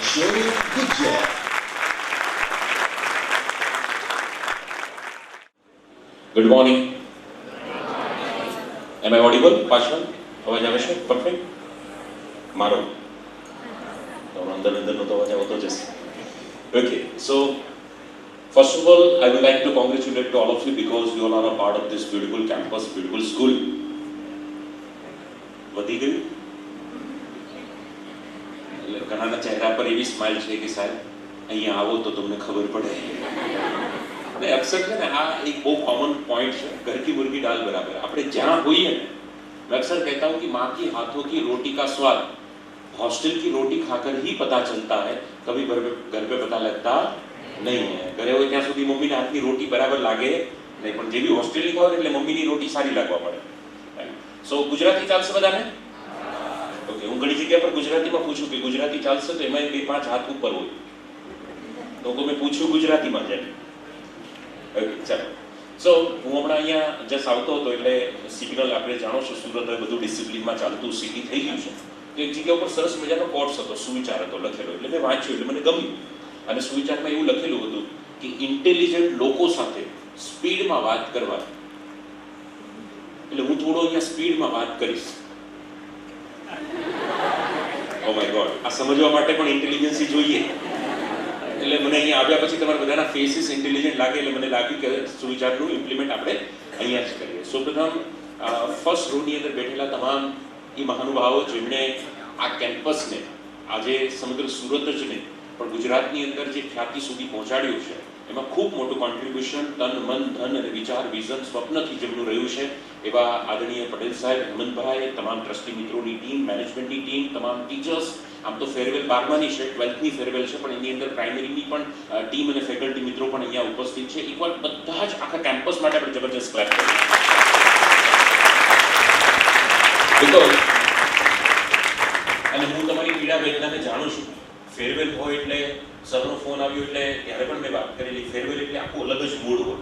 Ashok Gujjar. Good morning. Am I audible? પાછળ અવાજ આવે છે? પરફેક્ટ. મારો અંદરનો તો અવાજ આવતો જ હશે. Okay, so first of all, I would like to congratulate to all of you because you all are a part of this beautiful campus, beautiful school. વધી ગયું? એટલે ઘણાના ચહેરા પર એવી સ્માઇલ છે કે સાહેબ અહીંયા આવો તો તમને ખબર પડે. અને અક્ષર છે ને આ એક બહુ કોમન પોઈન્ટ છે, ઘર की मुर्गी दाल बराबर. આપણે જ્યાં હોઈએ ને मैं अक्सर कहता हूँ कि माँ की हाथों की रोटी का स्वाद हॉस्टल की रोटी खाकर ही पता चलता है, कभी घर पे पता लगता नहीं है. ઘરે હોય ત્યાં સુધી મમ્મીના હાથની રોટી બરાબર લાગે નહીં, પણ જેવી હોસ્ટેલની ખાવ એટલે મમ્મીની રોટી સારી લાગવા પડે. સો ગુજરાતી ચાલશે બધાને? ઓકે, હું ઘણી જગ્યા પર ગુજરાતીમાં પૂછું કે ગુજરાતી ચાલશે તો એમાં 2-5 હાથ ઉપર હોય, તો મેં પૂછ્યું ગુજરાતીમાં જાય. ઓકે, ચાલો. સો હું હમણાં અહીંયા જસ્ટ આવતો હતો એટલે સિગ્નલ આપણે જાણો છો સુરત હવે બધું ડિસિપ્લિનમાં ચાલતું સિટી થઈ ગયું છે. તો એક જગ્યા ઉપર સરસ મજાનો કોટ્સ હતો, સુવિચાર હતો લખેલો, એટલે મેં વાંચ્યું એટલે મને ગમ્યું. અને સુવિચારમાં એવું લખેલું હતું કે ઇન્ટેલિજન્ટ લોકો સાથે સ્પીડમાં વાત કરવા. એટલે હું થોડો અહીંયા સ્પીડમાં વાત કરીશ. ઓ માય ગોડ, આ સમજવા માટે પણ ઇન્ટેલિજન્સી જોઈએ. એટલે મને અહીંયા આવ્યા પછી તમારા બધાના ફેસીસ ઇન્ટેલિજન્ટ લાગે એટલે મને લાગ્યું કે સુવિચારનું ઇમ્પ્લિમેન્ટ આપણે અહીંયા જ કરીએ. સૌપ્રથમ ફર્સ્ટ રોની અંદર બેઠેલા તમામ એ મહાનુભાવો જેમણે આ કેમ્પસને આજે સમગ્ર સુરત જ નહીં પણ ગુજરાતની અંદર જે ખ્યાતિ સુધી પહોંચાડ્યું છે એમાં ખૂબ મોટું કોન્ટ્રીબ્યુશન તન મન ધન અને વિચાર વિઝન સ્વપ્નથી જેમનું રહ્યું છે એવા આદરણીય પટેલ સાહેબ, હેમંતભાઈ, તમામ ટ્રસ્ટી મિત્રોની ટીમ, મેનેજમેન્ટની ટીમ, તમામ ટીચર્સ. આમ તો ફેરવેલ 12માની છે, 12થની ફેરવેલ છે, પણ એની અંદર પ્રાઇમરીની પણ ટીમ અને ફેકલ્ટી મિત્રો પણ અહીંયા ઉપસ્થિત છે. એકવાર બધા જ આખા કેમ્પસ માટે આપણે જબરજસ્ત ક્લેપ કરીએ. અને હું તમારી પીડા વેદનાને જાણું છું. ફેરવેલ હોય એટલે સરનો ફોન આવ્યો એટલે ત્યારે પણ મેં વાત કરેલી, ફેરવેલ એટલે આખું અલગ જ મૂડ હોય.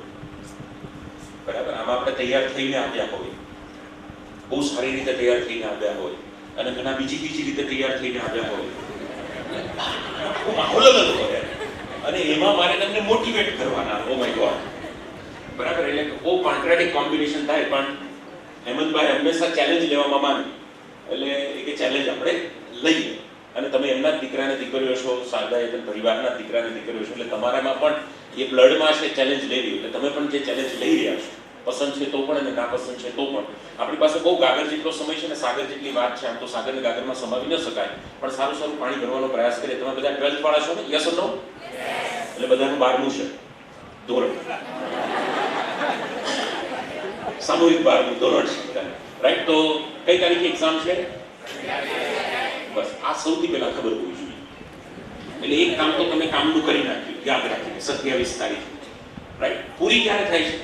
બરાબર, આમાં આપણે તૈયાર થઈને આવ્યા હોય, બહુ સારી રીતે તૈયાર થઈને આવ્યા હોય, અને ઘણા બીજી રીતે તૈયાર થઈને આવ્યા હોય, આખો માહોલ અલગ હોય. અને એમાં મારે તમને મોટિવેટ કરવાના. ઓ માય ગોડ, બરાબર. એટલે બહુ કોન્ટ્રાડિક્ટ કોમ્બિનેશન થાય, પણ હેમંતભાઈ હંમેશા ચેલેન્જ લેવામાં માને. એટલે એ ચેલેન્જ આપણે લઈએ. અને તમે એમના જ દીકરાને દીકરીઓ છો, સાદાયતન પરિવારના દીકરાને દીકરીઓ છો, એટલે તમારામાં પણ એ બ્લડમાં છે ચેલેન્જ લેવી. એટલે તમે પણ જે ચેલેન્જ લઈ રહ્યા છો, પસંદ છે તો પણ અને નાપસંદ છે તો પણ. આપણી પાસે બહુ ગાગર જેટલો સમય છે ને સાગર જેટલી વાત છે. આમ તો સાગરને ગાગરમાં સમાવી ન શકાય, પણ સારું પાણી ભરવાનો પ્રયાસ કરીએ. તમે બધા 12th વાળા છો ને? યસ ઓર નો? એટલે બધાનું 12મું છે ધોરણ, સામૂહિક 12મું ધોરણ છે, રાઈટ? તો કઈ તારીખે એક્ઝામ છે? બસ આ સૌથી પહેલા ખબર હોવી જોઈએ. એટલે એક કામ તો તમે કામનું કરી નાખ્યું, યાદ રાખીને 27 તારીખ, રાઈટ? પૂરી ક્યારે થાય છે?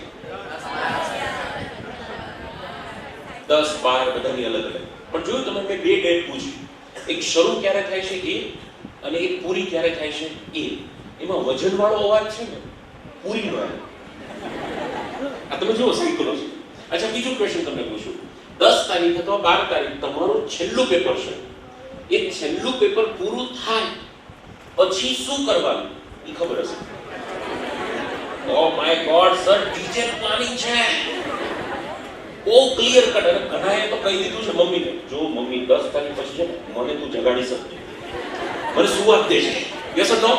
10, 12 બધાની અલગ અલગ. પણ જોયું તમે, મેં 2 ડેટ પૂછી. એક શરૂ ક્યારે થાય છે એ, અને એક પૂરી ક્યારે થાય છે એ. એમાં વજનવાળો અવાજ છે ને પૂરીનો. આ તમે જુઓ સાયકોલોજી. અચ્છા, બીજું ક્વેશ્ચન તમને પૂછું. 10 તારીખ અથવા 12 તારીખ તમારું છેલ્લું પેપર છે. એ છેલ્લું પેપર પૂરું થાય પછી શું કરવાનું એ ખબર હશે? ઓ my God sir, teacher planning છે. ઓ ક્લિયર કટ. અને ઘણાએ તો કહી દીધું છે મમ્મીને, જો મમ્મી 10 તારીખ પછી છે ને મને તું જગાડી શકજે, મને સુવાત દેજે. Yes or no?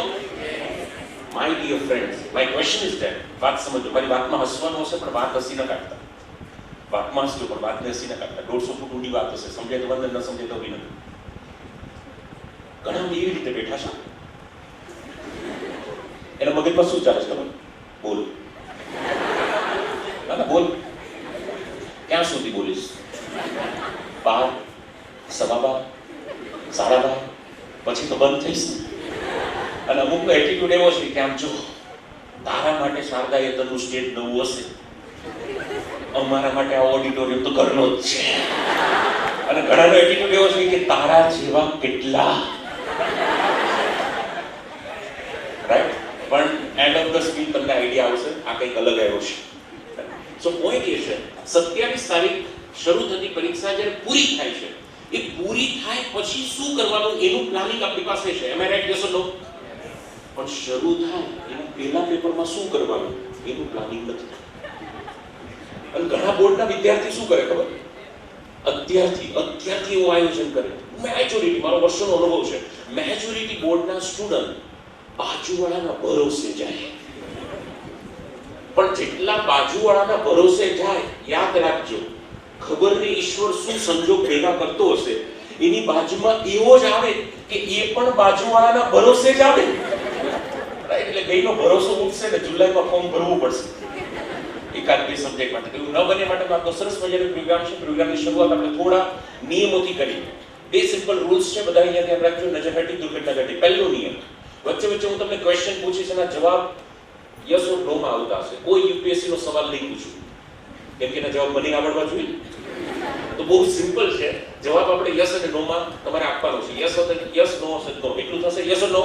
My dear friends, my question is that. વાત સમજો. મારી વાતમાં હસવાનું હશે પણ વાત હસી ન કાઢતા. વાતમાં હસજો પણ વાતને હસી ન કાઢતા. 150 ફૂટ ઊંડી વાત હશે, સમજાય તો વંદન, ન સમજાય તો વિનંતી. ઘણા એવી રીતે બેઠા છે, એના મગજમાં શું ચાલે છે ખબર? બોલ ના બોલ. ક્યાં સુધી બોલીશ? 12, 12:15, 12:30, પછી તો બંધ થઈશ ને. અને અમુક એટીટ્યુડ એવો છે કે આમ જો તારા માટે શારદાયતનનું સ્ટેજ નવું હશે, અમારા માટે આ ઓડિટોરિયમ તો ઘરનો જ છે. અને ઘણાનો એટીટ્યુડ એવો છે કે તારા જેવા કેટલા, રાઈટ? પણ એન્ડ ઓફ ધ સ્પીચ તમને આઈડિયા આવશે આ કંઈક અલગ આવ્યો છે. સો પોઈન્ટ એ છે 27 તારીખ શરૂ થતી પરીક્ષા જ્યારે પૂરી થાય છે એ પૂરી થાય પછી શું કરવાનું એનું પ્લાનિંગ આપણી પાસે છે. એમ આઈ રાઈટ? યસ ઓર નો? પણ શરૂ થાય એના પહેલા પેપરમાં શું કરવાનું એનું પ્લાનિંગ નથી. અને ઘણા બોર્ડના વિદ્યાર્થી શું કરે ખબર? અત્યારથી એવું આયોજન કરે. મેજોરિટી, મારો વર્ષોનો અનુભવ છે, મેજોરિટી બોર્ડના સ્ટુડન્ટ બાજુવાળાના ભરોસે જાય. પણ જેટલા બાજુવાળાના ભરોસે જાય, યાદ રાખજો, ખબર નહીં ઈશ્વર શું સંજોગ ભેગા કરતો હશે, એની બાજુમાં એવો જ આવે કે એ પણ બાજુવાળાના ભરોસે જ આવે. એટલે બેયનો ભરોસો ઉઠશે ને જુલાઈમાં ફોર્મ ભરવું પડશે એકાદ બે સબ્જેક્ટ માટે. એવું ન બને માટે આપણો સરસ મજાનો પ્રોગ્રામ છે. પ્રોગ્રામની શરૂઆત આપણે થોડા નિયમોથી કરી. બે સિમ્પલ રૂલ્સ છે, બધા અહીંયા ધ્યાન રાખજો. નજર હટી, દુર્ઘટના ઘટી. પહેલો નિયમ, વચ્ચે હું તમને ક્વેશ્ચન પૂછીશ, એના જવાબ યસ ઓર નો માં આવતા હશે. કોઈ યુપીએસસી નો સવાલ નહીં પૂછું, કેમ કે એના જવાબ મને આવડવા જોઈએ. તો બહુ સિમ્પલ છે. જવાબ આપણે યસ અને નો માં તમારે આપવાનો છે. યસ હશે યસ, નો હશે નો. એટલું થશે. યસ ઓર નો?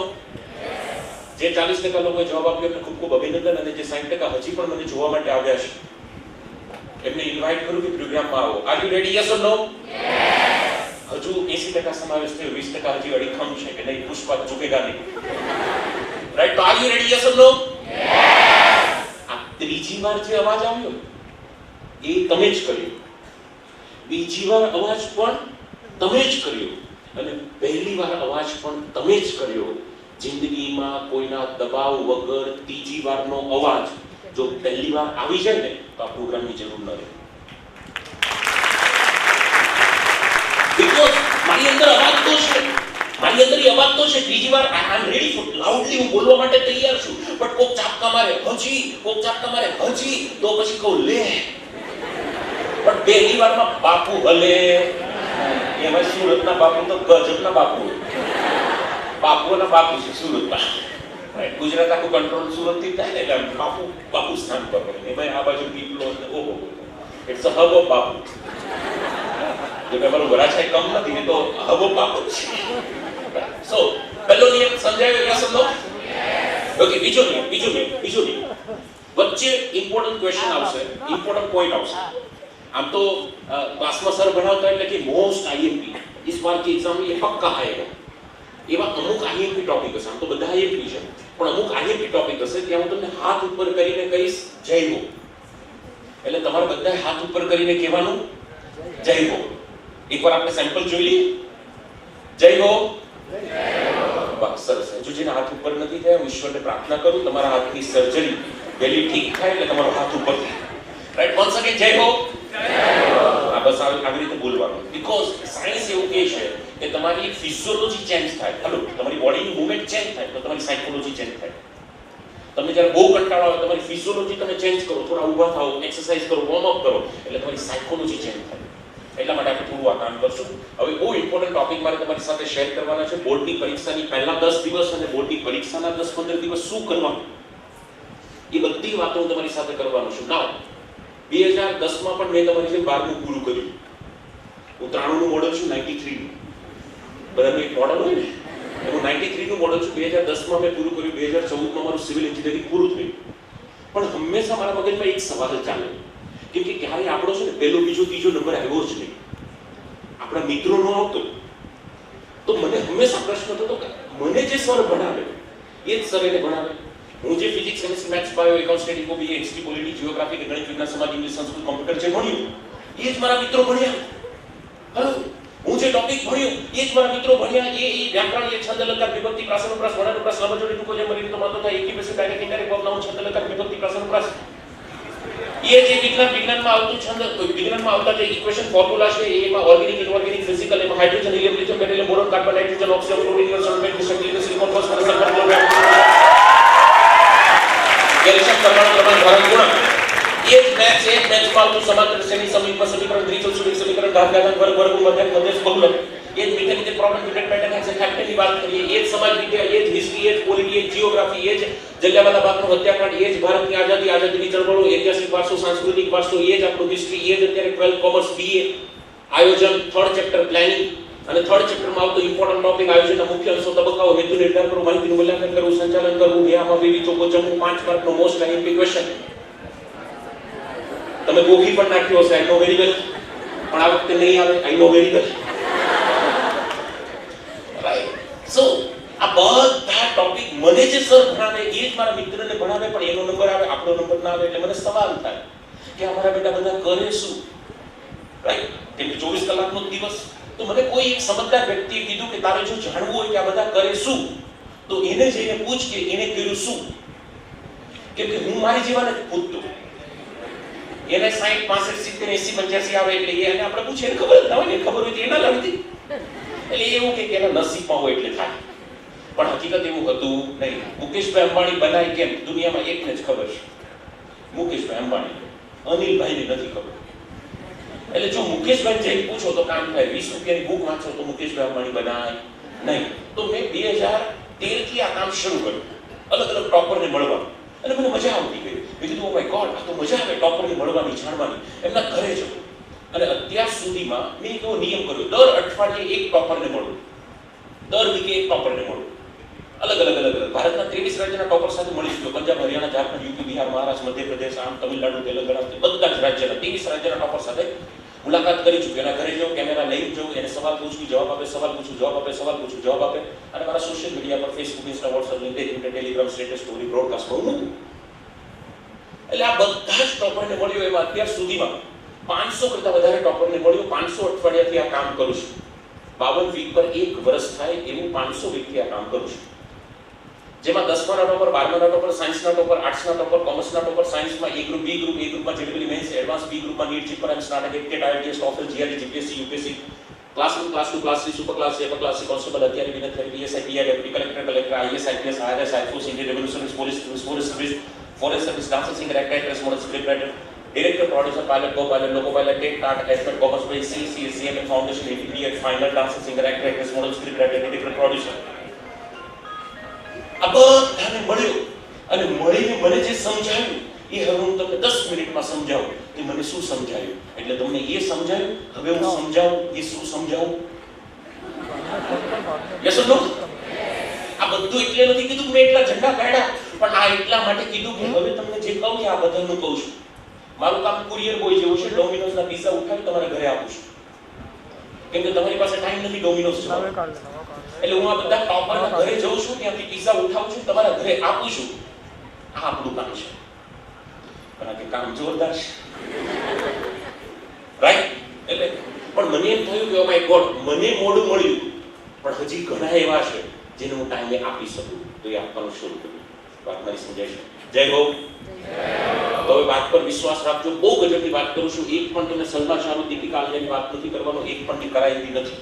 જે 40% લોકોએ જવાબ આપ્યો એમને ખૂબ ખૂબ અભિનંદન. અને જે 60% હજી પણ મને જોવા માટે આવ્યા છે, એમને ઇન્વાઇટ કરું કે પ્રોગ્રામમાં આવો. Are you ready? Yes or no? હજુ 80% સમાવેશ થયો, 20% હજી અડીખમ છે કે નહીં, પુષ્પા ઝુકેગા નહીં. રાઈટ? તો are you ready? Yes or no? આ ત્રીજી વાર જે અવાજ આવ્યો એ તમે જ કર્યો, બીજી વાર અવાજ પણ તમે જ કર્યો, અને પહેલી વાર અવાજ પણ તમે જ કર્યો. જિંદગીમાં કોઈના દબાવ વગર ત્રીજી વારનો અવાજ જો પહેલી વાર આવી જાય ને તો આ પ્રોગ્રામની જરૂર ન રહે. બીકોઝ મારી અંદર અવાજ તો છે, મારી અંદર અવાજ તો છે. ત્રીજી વાર આઈ એમ રેડી ફોર લાઉડલી, હું બોલવા માટે તૈયાર છું. બટ કોક ચાપકા મારે હજી, કોક ચાપકા મારે હજી, તો પછી કહું લે. પણ પહેલી વારમાં બાપુ હલે, એમાં સુરતના બાપુ તો ગજબના બાપુ, બાપુના બાપુ છે સુરતમાં. ગુજરાત આખું કંટ્રોલ સુરત થી થાય ને એટલે બાપુ સ્થાન પર પડે. એમાં આ બાજુ પીપલો, ઓહો, ઇટ્સ અ હબ ઓફ બાપુ. જો કે મારું વરાછાઈ કમ નથી ને તો હબ ઓફ બાપુ છે. સો પહેલો નિયમ સમજાયો? Yes or no? ઓકે. બીજો નિયમ વચ્ચે ઇમ્પોર્ટન્ટ ક્વેશ્ચન આવશે, ઇમ્પોર્ટન્ટ પોઈન્ટ આવશે. આમ તો ક્લાસમાં સર ભણાવતા એટલે કે મોસ્ટ આઈએમપી इस बार की एग्जाम में ये पक्का आएगा. એવા અમુક આઈએમપી ટોપિક હશે. આમ તો બધા આઈએમપી છે, પણ અમુક આઈએમપી ટોપિક હશે ત્યાં હું તમને હાથ ઉપર કરીને કહીશ જય હો. એટલે તમારે બધાએ હાથ ઉપર કરીને કહેવાનું જય હો. એકવાર આપણે સેમ્પલ જોઈ લઈએ. જય હો. બસ સરસ. હજુ જેને હાથ ઉપર નથી થયા, હું ઈશ્વરને પ્રાર્થના કરું તમારા હાથની સર્જરી વહેલી ઠીક થાય એટલે તમારો હાથ ઉપર થાય. રાઈટ? વન્સ અગેન જય હો. બસ આવી રીતે બોલવાનું. બીકોઝ સાયન્સ એવું કહે છે કે તમારી ફિઝિયોલોજી ચેન્જ થાય, હલો, તમારી બોડીની મૂવમેન્ટ ચેન્જ થાય તો તમારી સાયકોલોજી ચેન્જ થાય. તમને જ્યારે બહુ કંટાળો આવે તમારી ફિઝિયોલોજી તમે ચેન્જ કરો, થોડા ઊભા થાઓ, એક્સરસાઇઝ કરો, વોર્મ અપ કરો, એટલે તમારી સાયકોલોજી ચેન્જ થાય. એટલા માટે આપણે થોડું આ કામ કરશું. હવે બહુ ઇમ્પોર્ટન્ટ ટોપિક મારે તમારી સાથે શેર કરવાના છે. બોર્ડની પરીક્ષાની પહેલા 10 દિવસ અને બોર્ડની પરીક્ષાના 10-15 દિવસ શું કરવાનું, એ બધી વાતો હું તમારી સાથે કરવાનો છું. નાવ 2010માં પણ મેં તમારી જેમ 12મું પૂરું કર્યું. હું 93નું મોડલ છું, 93 નું. બધાનું એક મોડલ હોય ને, હું 93 નું મોડલ છું. 2010માં મેં પૂરું કર્યું, 2014માં મારું સિવિલ એન્જિનિયરિંગ પૂરું થયું. પણ હંમેશા મારા મગજમાં એક સવાલ ચાલે, કેમ કે ક્યારે આપણો છે ને પહેલો, બીજો, ત્રીજો નંબર આવ્યો જ નહીં, આપણા મિત્રો નો આવતો. તો મને હંમેશા પ્રશ્ન થતો કે મને જે સર ભણાવે એ જ સર એને ભણાવે. હું જે physics, chemistry, maths, bio, accounts, statistics, history, polity, geography કે ગણિત, વિજ્ઞાન, સમાજ, ઇંગ્લિશ, સંસ્કૃત, કોમ્પ્યુટર જે ભણ્યું એ જ મારા મિત્રો ભણ્યા. હલો, હું જે ટોપિક ભણ્યું એ જ મારા મિત્રો ભણ્યા. એ વ્યાકરણ, એ છંદ, અલંકાર, વિભક્તિ, પ્રાસ, અનુપ્રાસ, વર્ણાનુપ્રાસ, લંબચોડી, ટૂંકો, જેમ મરી તો માતો થાય, activation, direct, indirect, verb, noun, છંદ, અલંકાર, વિભક્તિ, પ્રાસ, અનુપ્રાસ. એ જે વિજ્ઞાનમાં આવતું છંદ, વિજ્ઞાનમાં આવતા જે ઇક્વેશન, ફોર્મ્યુલા છે, એમાં ઓર્ગેનિક, ઇનઓર્ગેનિક, ફિઝિકલ, એમાં hydrogen, helium, lithium, beryllium, boron, carbon, nitrogen, oxygen, chlorine, sulphate, silicon, silicon, phosphorus, sulphur, chloride, calcium, પરમાણુ ક્રમાંક, ભારણ, ગુણક. એ જ મેથ્સમાં આવતું સમાંતર શ્રેણી, સમીકરણ, સમીકરણ, દ્વિચલ સમીકરણ, ઘાત, ઘાતાંક, વર્ગ, વર્ગમૂળ, મધ્યક, મધ્યસ્થ, બહુલક. એ જ મિકેનિકલ પ્રોબ્લેમ, યુનિટ પેટર્ન, હેક્સાફેક્ટરની વાત કરીએ. એ જ સમાજ વિદ્યા, એ જ હિસ્ટ્રી, એ જ પોલિટી, એ જ જીઓગ્રાફી, એ જ જલિયાવાલા બાગનો હત્યાકાંડ, એ જ ભારતની આઝાદીની ચળવળો, ઐતિહાસિક વારસો, સાંસ્કૃતિક વારસો, એ જ આપણું હિસ્ટ્રી, એ જ અત્યારે 12 કોમર્સ, બીએ, આયોજન, 3rd ચેપ્ટર પ્લાનિંગ, અને 3rd ચેપ્ટરમાં આવતો ઇમ્પોર્ટન્ટ ટોપિક આયોજનના મુખ્ય અંશો, તબક્કાઓ, હેતુ નિર્ધાર કરવું, માહિતીનું મૂલ્યાંકન કરવું, સંચાલન કરવું, વ્યાયામ, વિવિધ ચોકો, જમવું, 5 માર્કનો મોસ્ટ આઈએમપી ક્વેશ્ચન. તમે ગોખી પણ નાખ્યો હશે, આઈ નો વેરી વેલ, પણ આ વખતે નહીં આવે, આઈ નો વેરી વેલ. બધા ટોપિક મને જે સર ભણાવે એ જ મારા મિત્રને ભણાવે, પણ એનો નંબર આવે આપણો નંબર ના આવે, એટલે મને સવાલ થાય કે અમારા બેટા બધા કરે શું, રાઈટ? કેમ કે 24 કલાકનો દિવસ. તો મને કોઈ એક સમજદાર વ્યક્તિએ કીધું કે તારે જો જાણવું હોય કે આ બધા કરે શું, તો એને જઈને પૂછ કે એને કર્યું શું. કેમ કે હું મારી જેવા નથી પૂછતો. એને 60, 65, 70, 80, 85 આવે એટલે એને આપણે પૂછીએ, એને ખબર જ ના હોય ને, ખબર હોય તો એના લાગતી. એટલે એવું કે એના નસીબમાં હોય એટલે થાય. પણ હકીકત એવું હતું નહીં. મુકેશભાઈ અંબાણી બનાય કેમ દુનિયામાં એકને જ ખબર છે, મુકેશભાઈ અંબાણી. અનિલભાઈને નથી ખબર. એટલે જો મુકેશભાઈ જઈને પૂછો તો કામ થાય. 20 રૂપિયાની બુક વાંચો તો મુકેશભાઈ અંબાણી બનાય નહીં. તો મેં 2013 થી આ કામ શરૂ કર્યું, અલગ અલગ ટોપરને મળવાનું. અને મને મજા આવતી ગઈ. મેં કીધું ઓ માય ગોડ, આ તો મજા આવે ટોપરને મળવાની, જાણવાની, એમના ઘરે જવું. અને અત્યાર સુધીમાં મેં એવો નિયમ કર્યો, દર અઠવાડિયે એક ટોપરને મળું, દર વીકે એક ટોપરને મળું. અલગ અલગ ભારતના 23 રાજ્યના ટોપર સાથે મળી ચૂક્યો. પંજાબ, હરિયાણા, ઝારખંડ, યુપી, બિહાર, મહારાષ્ટ્ર, મધ્યપ્રદેશ, આમ તમિલનાડુ, તેલંગાણા, બધા જ રાજ્યના 23 રાજ્યના ટોપર સાથે મુલાકાત કરી ચૂક્યો. એના ઘરે જાઉં, કેમેરા લઈને જાઉં, એને સવાલ પૂછું, જવાબ આપે, સવાલ પૂછું, જવાબ આપે, સવાલ પૂછું, જવાબ આપે. અને મારા સોશિયલ મીડિયા પર Facebook, Insta, WhatsApp, LinkedIn, Telegram, status, story, broadcast કરું મૂકું. એટલે આ બધા જ ટોપરને મળ્યો. એમાં અત્યાર સુધીમાં 500 કરતા વધારે ટોપરને મળ્યો. 500 અઠવાડિયાથી આ કામ કરું છું. 52 વીક પર 1 વર્ષ થાય એવું 500 વીકથી આ કામ કરું છું. જેમાં 10માના ટોપર, 12માના ટોપર, સાયન્સના ટોપર, આર્ટ્સના ટોપર, કોમર્સના ટોપર, સાયન્સમાં A group, B group, A ગ્રુપમાં જેટલી મેન્સ, એડવાન્સ, B ગ્રુપમાં નીટ, જીપર એમ સ્નાતક, TET, IELTS, TOEFL, GRE, GPSC, UPSC, class 1, class 2, class 3, super class, upper class, constable, અત્યારે બિન અત્યારે PSI, PI, deputy collector, collector, IAS, IPS, IRS, આઈફોર્સ, Indian revenue service, police service, forest service, dancer, singer, actor, actress, model, script writer, director, producer, pilot, copilot, લોકો pilot, TET, TAT, aspect, commerce, CC, CMA, foundation, integrate, final, dancer, singer, actor, actress, model, script writer, director, producer. આ બધાને મળ્યો અને મળીને મને જે સમજાયું એ હવે હું તમને 10 મિનિટમાં સમજાવું કે મને શું સમજાયું. એટલે તમને એ સમજાયું, હવે હું સમજાવું એ શું સમજાવું. Yes or no? આ બધું એટલે નથી કીધું કે મેં એટલા ઝંડા કાઢ્યા, પણ આ એટલા માટે કીધું કે હવે તમને જે કહું આ બધાનું કહું છું. મારું કામ કુરિયર બોય જેવું છે. ડોમિનોઝના પિઝા ઉઠાવી તમારા ઘરે આપું છું, કેમ કે તમારી પાસે ટાઈમ નથી ડોમિનોઝ જવાનો. એટલે હું આ બધા ટોપરના ઘરે જઉં છું, ત્યાંથી પિઝા ઉઠાવું છું, તમારા ઘરે આપું છું. આ આપણું કામ છે. પણ કે કામ જોરદાર છે, રાઈટ? એટલે પણ મને એમ થયું કે ઓ માય ગોડ, મને મોડું મળ્યું, પણ હજી ઘણા એવા છે જેને હું ટાઈમે આપી શકું, તો એ આપવાનું શરૂ કર્યું. વાત મારી સમજાય છે? જય હો. તો હવે વાત પર વિશ્વાસ રાખજો. બહુ ગજબની વાત કરું છું. એક પણ તમને સલમાન શાહની, દીપિકા આલિયાની વાત નથી કરવાનો, એક પણ કરાયેલી નથી.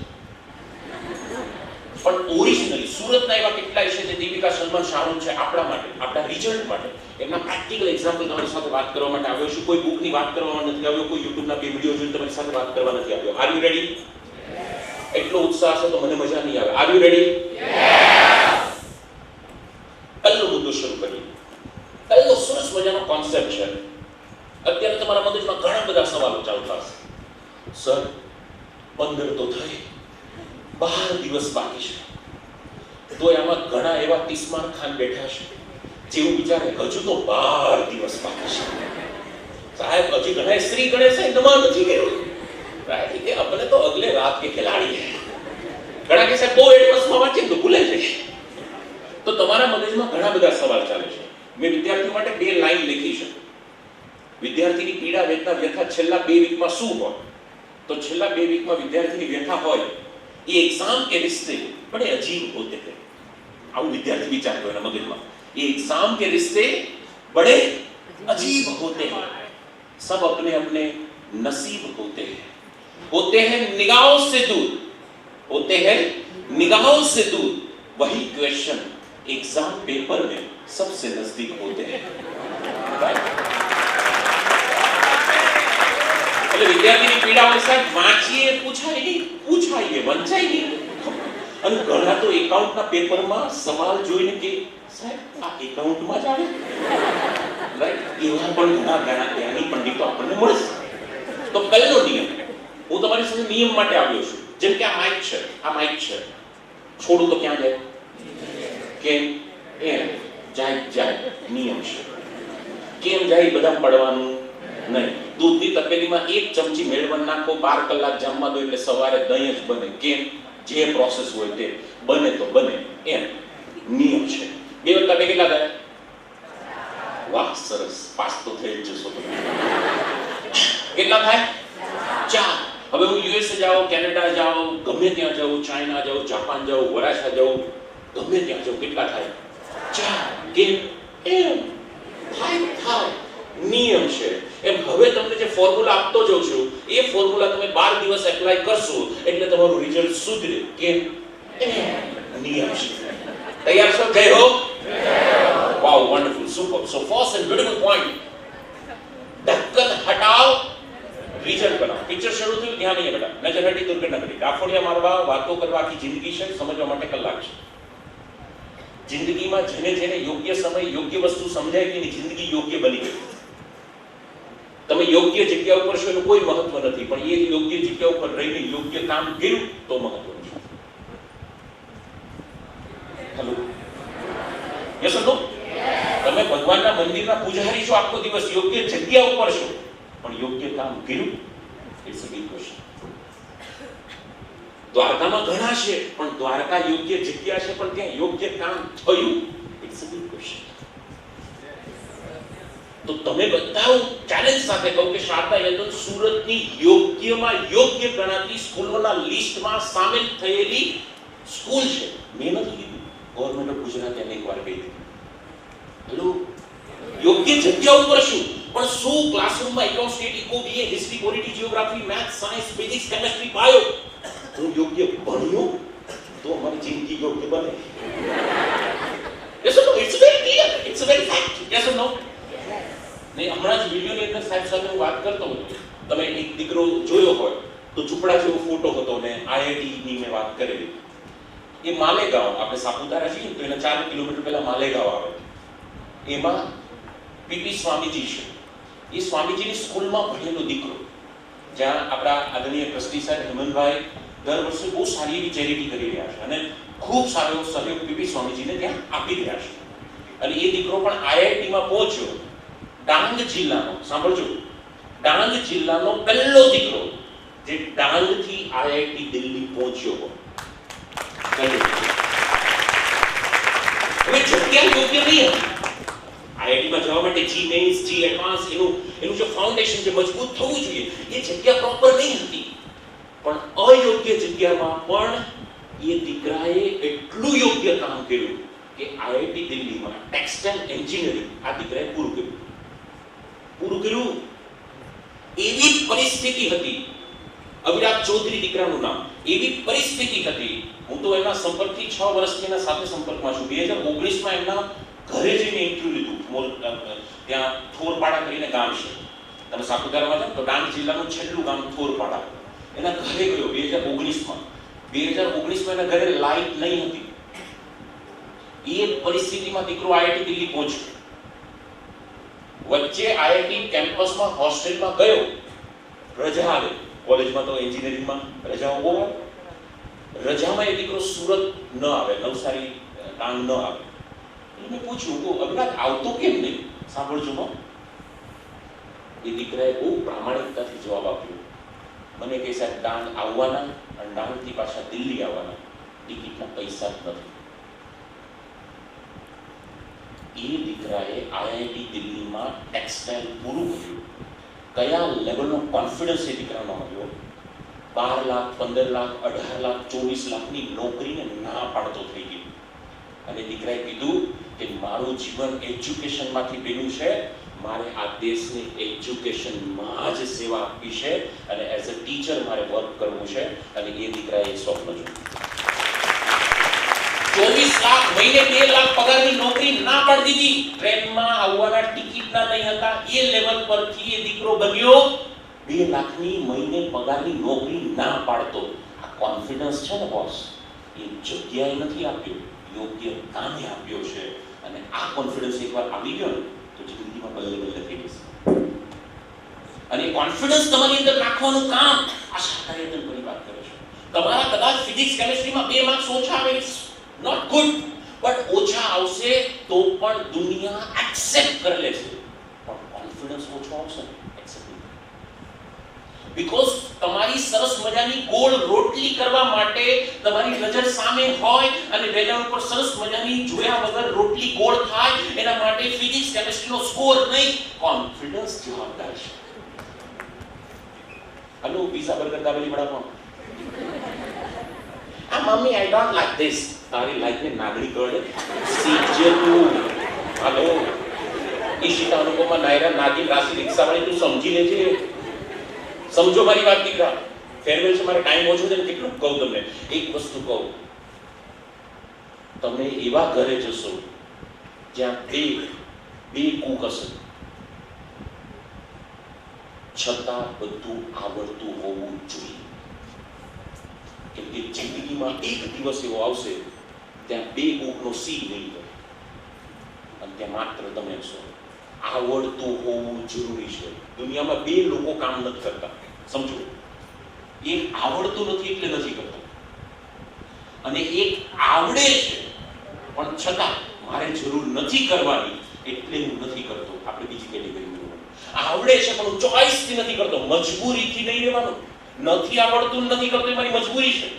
પણ ઓરિજિનલી સુરતના એવા કેટલાય છે જે દીપિકા, સલમાન, શાહરુખ છે આપણા માટે, આપણા રિઝલ્ટ માટે, એમના પ્રેક્ટિકલ એક્ઝામ્પલ તમારી સાથે વાત કરવા માટે આવ્યો છું. કોઈ બુકની વાત કરવા નથી આવ્યો, કોઈ યુટ્યુબના 2 વિડિયો જોઈને તમારી સાથે વાત કરવા નથી આવ્યો. R you ready? એટલો ઉત્સાહ છે તો મને મજા નહીં આવે. R you ready? પહેલો મુદ્દો શરૂ કરીએ. પહેલો સરસ મજાનો કોન્સેપ્ટ છે. અત્યારે તમારા મગજમાં ઘણા બધા સવાલો ચાલતા હશે. સર 15 તો થઈ, 12 દિવસ બાકી છે, તો આમાં ઘણા એવા તિસ્માર ખાન બેઠા છે જેવું વિચારે હજુ તો 12 દિવસ બાકી છે. સાહેબ હજી ઘણા શ્રી ગણેશ નમા નથી કર્યું. રાઈટ? કે આપણે તો અગલે રાત કે ખિલાડી હે. ઘણા કે સાહેબ બહુ એડવાન્સમાં વાંચીને તો ભૂલાઈ જાય. તો તમારા મગજમાં ઘણા બધા સવાલ ચાલે છે. મેં વિદ્યાર્થીઓ માટે 2 લાઈન લખી છે. વિદ્યાર્થીની પીડા, વેદના, વ્યથા છેલ્લા 2 વીકમાં શું હોય? તો છેલ્લા 2 વીકમાં વિદ્યાર્થીની વ્યથા હોય ये एग्जाम के रिश्ते बड़े अजीब होते हैं. आउं विद्यार्थी विचारतो एना मगजમાં, ये एग्जाम के रिश्ते बड़े अजीब होते हैं. सब अपने अपने नसीब होते हैं निगाहों से दूर, होते हैं निगाहों से दूर. वही क्वेश्चन एग्जाम पेपर में सबसे नजदीक होते हैं. એટલે વિદ્યાર્થીની પીડા હોય સાહેબ, વાંચીએ પૂછાઈએ વંચાઈ નહીં. અને ઘણા તો એકાઉન્ટના પેપરમાં સવાલ જોઈને કે સાહેબ આ એકાઉન્ટમાં જ આવે, રાઈટ? એવા પણ ઘણા જ્ઞાની પંડિતો આપણને મળે છે. તો પહેલો નિયમ, હું તમારી સાથે નિયમ માટે આવ્યો છું. જેમ કે આ માઇક છે, છોડું તો ક્યાં જાય? કેમ? એમ જાય. નિયમ છે. કેમ જાય? બધા પડવાનું નહીં. દૂધની તપેલીમાં 1 ચમચી મેળવણ નાખો, 12 કલાક જામવા દો એટલે સવારે દહીં જ બને. કેમ? જે પ્રોસેસ હોય તે બને તો બને એમ. નિયમ છે. 2 + 2 કેટલા થાય? વાહ, સરસ, પાસ તો થઈ જ જશો તમે. કેટલા થાય? 4. હવે હું યુએસએ જાઉં, કેનેડા જાઉં, ગમે ત્યાં જાઉં, ચાઇના જાઉં, જાપાન જાઉં, વરાછા જાઉં, ગમે ત્યાં જાઉં, કેટલા થાય? 4. કેમ? એમ થાય. નિયમ છે. એમ હવે તમને જે ફોર્મ્યુલા આપતો જાઉં છું એ ફોર્મ્યુલા તમે 12 દિવસ એપ્લાય કરશો એટલે તમારું રિઝલ્ટ સુધરે. કેમ? નિયમ છે. તૈયાર છો? જય હો. Wow, wonderful, super. So first and beautiful point, ઢક્કન હટાવ, રિઝલ્ટ બનાવો. પિક્ચર શરૂ થયું, ધ્યાન નહીં બેટા, નજર હટી, દુર્ઘટના ઘટી. ડાફોડિયા મારવા, વાતો કરવા આખી જિંદગી છે, સમજવા માટે કલાક છે. જિંદગીમાં જેને યોગ્ય સમય યોગ્ય વસ્તુ સમજાય કે એની જિંદગી યોગ્ય બની ગઈ. તમે યોગ્ય જગ્યા ઉપર છો એનું કોઈ મહત્વ નથી, પણ એ યોગ્ય જગ્યા ઉપર રહીને યોગ્ય કામ કર્યું તો મહત્વનું છે. હેલો, યસ ઓર નો? તમે ભગવાનના મંદિરના પૂજારી છો, આખો દિવસ યોગ્ય જગ્યા ઉપર છો, પણ યોગ્ય કામ કર્યું? It's a big question. દ્વારકામાં ઘણા છે, પણ દ્વારકા યોગ્ય જગ્યા છે, પણ ત્યાં યોગ્ય કામ થયું? It's a big question. તો તમે બધા ચેલેન્જ સાથે કહું કે શારદા યતન સુરતની યોગ્યમાં યોગ્ય ગણાતી સ્કૂલોના લિસ્ટમાં સામેલ થયેલી સ્કૂલ છે. મેં નથી કીધું, ગવર્મેન્ટ ઓફ ગુજરાત એને એકવાર કહી દીધું. હેલો, યોગ્ય જગ્યા ઉપર શું? પણ શું ક્લાસરૂમમાં account, state, eco, BA, history, polity, geography, maths, science, physics, chemistry, bio હું યોગ્ય ભણ્યો તો અમારી જિંદગી યોગ્ય બને. Yes or no? It's very clear, it's a very fact. Yes or no? નહીં, હમણાં જ વિડીયોની અંદર સાહેબ સાથે હું વાત કરતો હતો. તમે એક દીકરો જોયો હોય તો ઝૂંપડા જેવો ફોટો હતો ને આઈઆઈટીની મેં વાત કરેલી. એ માલેગાંવ, આપણે સાપુતારા છીએ તો એના 4 કિલોમીટર પહેલા માલેગાંવ આવે. એમાં પીપી સ્વામીજી છે. એ સ્વામીજીની સ્કૂલમાં ભણેલો દીકરો, જ્યાં આપણા આદરણીય ટ્રસ્ટી સાહેબ હેમંતભાઈ દર વર્ષે બહુ સારી એવી ચેરિટી કરી રહ્યા છે અને ખૂબ સારો એવો સહયોગ પીપી સ્વામીજીને ત્યાં આપી રહ્યા છે. અને એ દીકરો પણ આઈઆઈટીમાં પહોંચ્યો. ડાંગ જિલ્લાનો, સાંભળજો, ડાંગ જિલ્લાનો પહેલો દીકરો જે ડાંગથી આઈઆઈટી દિલ્હી પહોંચ્યો હોય. હવે જગ્યા યોગ્ય નહીં હતી. આઈઆઈટીમાં જવા માટે જી મેઇન્સ, જી એડવાન્સ, એનું જે ફાઉન્ડેશન જે મજબૂત થવું જોઈએ એ જગ્યા પ્રોપર નહીં હતી. પણ અયોગ્ય જગ્યામાં પણ એ દીકરાએ એટલું યોગ્ય કામ કર્યું કે આઈઆઈટી દિલ્હીમાં ટેક્સટાઇલ એન્જિનિયરિંગ આ દીકરાએ પૂરું કર્યું. એવી પરિસ્થિતિ હતી. અવિરાજ ચૌધરી દીકરાનું નામ. એવી પરિસ્થિતિ હતી, હું તો એના સંપર્કથી 6 વર્ષથી એના સાથે સંપર્કમાં છું. 2019માં એમના ઘરે જઈને ઇન્ટરવ્યુ લીધું. ત્યાં થોરપાડા કરીને ગામ છે, તમે સાપુતારામાં જાઓ તો ડાંગ જિલ્લાનું છેલ્લું ગામ થોરપાડા. એના ઘરે ગયો 2019માં. 2019માં એના ઘરે લાઇટ નહીં હતી. એ પરિસ્થિતિમાં દીકરો આઈઆઈટી દિલ્હી પહોંચ્યો. વચ્ચે આઈઆઈટી કેમ્પસમાં હોસ્ટેલમાં ગયો. રજા આવે, કોલેજમાં તો એન્જિનિયરિંગમાં રજાઓ બહુ આવે. રજામાં એ દીકરો સુરત ન આવે, નવસારી, ડાંગ ન આવે. મેં પૂછ્યું કે અવિરાજ આવતો કેમ નહીં? સાંભળજો માં, એ દીકરાએ બહુ પ્રામાણિકતાથી જવાબ આપ્યો. મને કહે સાહેબ, ડાંગ આવવાના અને ડાંગથી પાછા દિલ્હી આવવાના ટિકિટના પૈસા જ નથી. એ દીકરાએ આઈઆઈટી દિલ્હીમાં ટેક્સટાઇલ પૂરું કર્યું. કયા લેવલનો કોન્ફિડન્સ એ દીકરાનો આવ્યો? 12 લાખ, 15 લાખ, 18 લાખ, 24 લાખની નોકરીને ના પાડતો થઈ ગયો. અને દીકરાએ કીધું કે મારું જીવન એજ્યુકેશનમાંથી બન્યું છે, મારે આ દેશની એજ્યુકેશનમાં જ સેવા આપવી છે અને એઝ અ ટીચર મારે વર્ક કરવું છે. અને એ દીકરાએ સ્વપ્ન જોયું. 24 લાખ મહિને 2 લાખ પગારની નોકરી ના પાડી દીધી. ટ્રેનમાં આવવાના ટિકિટના નહીં હતા. એ લેવલ પરથી એ દીકરો બન્યો 2 લાખની મહિને પગારની નોકરી ના પાડતો. આ કોન્ફિડન્સ છે ને બોસ, એ જગ્યાએ નથી આપ્યો, યોગ્ય કામે આપ્યો છે. અને આ કોન્ફિડન્સ એકવાર આવી ગયો ને તો જિંદગીમાં બલ્લે બલ્લે થઈ જશે. અને એ કોન્ફિડન્સ તમારી અંદર રાખવાનું કામ આ શારદા યતન કરી વાત કરે છે. તમારા કદાચ ફિઝિક્સ, કેમેસ્ટ્રીમાં 2 માર્ક્સ ઓછા આવે, નોટ ગુડ, બટ ઓછા આવશે તો પણ દુનિયા એક્સેપ્ટ કરી લે છે. પણ કોન્ફિડન્સ ઓછો આવશે ને એક્સેપ્ટ નહીં. બીકોઝ તમારી સરસ મજાની ગોળ રોટલી કરવા માટે તમારી નજર સામે હોય અને વેલણ ઉપર સરસ મજાની જોયા વગર રોટલી ગોળ થાય એના માટે ફિઝિક્સ કેમિસ્ટ્રીનો સ્કોર નહીં, કોન્ફિડન્સ જવાબદાર છે. Hello, pizza burger dabeli vada pav. Mummy I don't like this. તારી લાઈફ ને નાગડી કળે શીખજે તું. હલો, ઈશિતા અનુપમા નાયરા નાગિન રાશિ રિક્ષાવાળી તું સમજી લેજે. સમજો મારી વાત દીકરા. ફેરવેલ છે, મારે ટાઈમ ઓછો છે ને કેટલું કહું તમને. એક વસ્તુ કહું, તમે એવા ઘરે જશો જ્યાં બે કુક હશે, છતાં બધું આવડતું હોવું જોઈએ. કેમ કે જિંદગીમાં એક દિવસ એવો આવશે ત્યાં બે કુકનો સી નહીં હોય અને ત્યાં માત્ર તમે હશો. આવડતું હોવું જરૂરી છે. દુનિયામાં બે લોકો કામ નથી કરતા, સમજો. એક આવડતું નથી એટલે નથી કરતો, અને એક આવડે છે પણ છતાં મારે જરૂર નથી કરવાની એટલે હું નથી કરતો. આપણે બીજી કેટેગરી જોવાનું. આવડે છે પણ હું ચોઈસથી નથી કરતો, મજબૂરીથી નહીં રહેવાનું. નથી આવડતું નથી કરતો એ મારી મજબૂરી છે.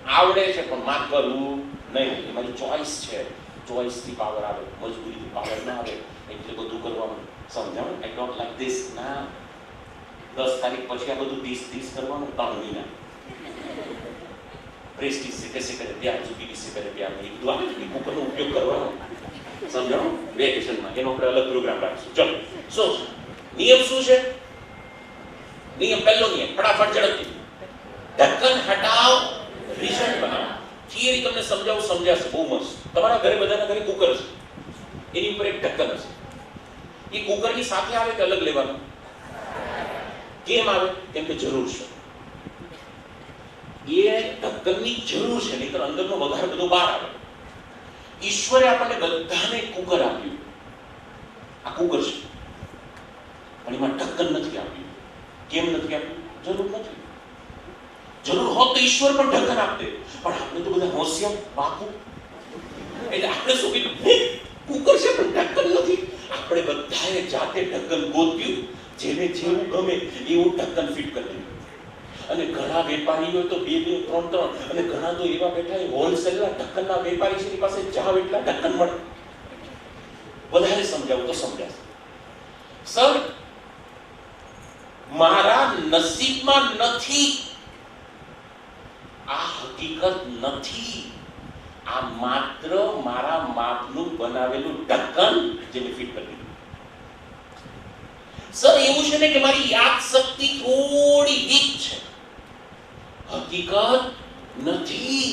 આવડે છે પણ માફ કરવું નહીં, એ મારી ચોઈસ છે. ચોઈસથી પાવર આવે, મજબૂરીથી પાવર ના આવે એટલે બધું કરવાનું. સમજાવ? I don't like this. ના, 10 તારીખ પછી આ બધું ધીસ કરવાનું 3 મહિના. પ્રેસ્ટીજ से कैसे करे प्यार, जुबीली से करे प्यार, ये બધું આવે ને, કુકરનો ઉપયોગ કરવાનો. સમજાવો? વેકેશનમાં એનો આપણે અલગ પ્રોગ્રામ રાખશું. ચલો, સો નિયમ શું છે? નિયમ પહેલો નિયમ, ફટાફટ ઝડપથી. ઢક્કન હટાવ, રિઝલ્ટ બનાવો. થિયરી તમને સમજાવું, સમજાશે બહુ મસ્ત. તમારા ઘરે બધાના ઘરે કુકર છે, એની ઉપર એક ઢક્કન હશે. એ કુકરની સાથે આવે કે અલગ લેવાનું? કેમ આવે? કેમ કે જરૂર છે. એ ઢક્કનની જરૂર છે, નહીંતર અંદરનો વઘાર બધો બહાર આવે. ઈશ્વરે આપણને બધાને કુકર આપ્યું. આ કુકર છે પણ એમાં ઢક્કન નથી આપ્યું. કેમ નથી આપ્યું? જરૂર નથી. જરૂર હોત તો ઈશ્વર પણ ઢક્કન આપતે, પણ આપણે તો બધા હોશિયાર બાપુ, એટલે આપણે શું કીધું? કુકર છે પણ ઢક્કન નથી. આપણે બધાએ જાતે ઢક્કન ગોત્યું, જેને જેવું ગમે એવું ઢક્કન ફિટ કરી દીધું. અને ઘણા વેપારીઓ તો 2 3 અને ઘણા તો એવા બેઠા હોલસેલના ઢક્કનના વેપારી છે, એની પાસે જાવ એટલા ઢક્કન મળે. વધારે સમજાવું તો સમજાશે. સર, મારા નસીબમાં નથી, આ હકીકત નથી. આ માત્ર મારા માપનું બનાવેલું ઢક્કન જેને ફિટ કરી દીધું. સર, એવું છે ને કે મારી યાદ શક્તિ થોડી વીક છે. હકીકત નથી.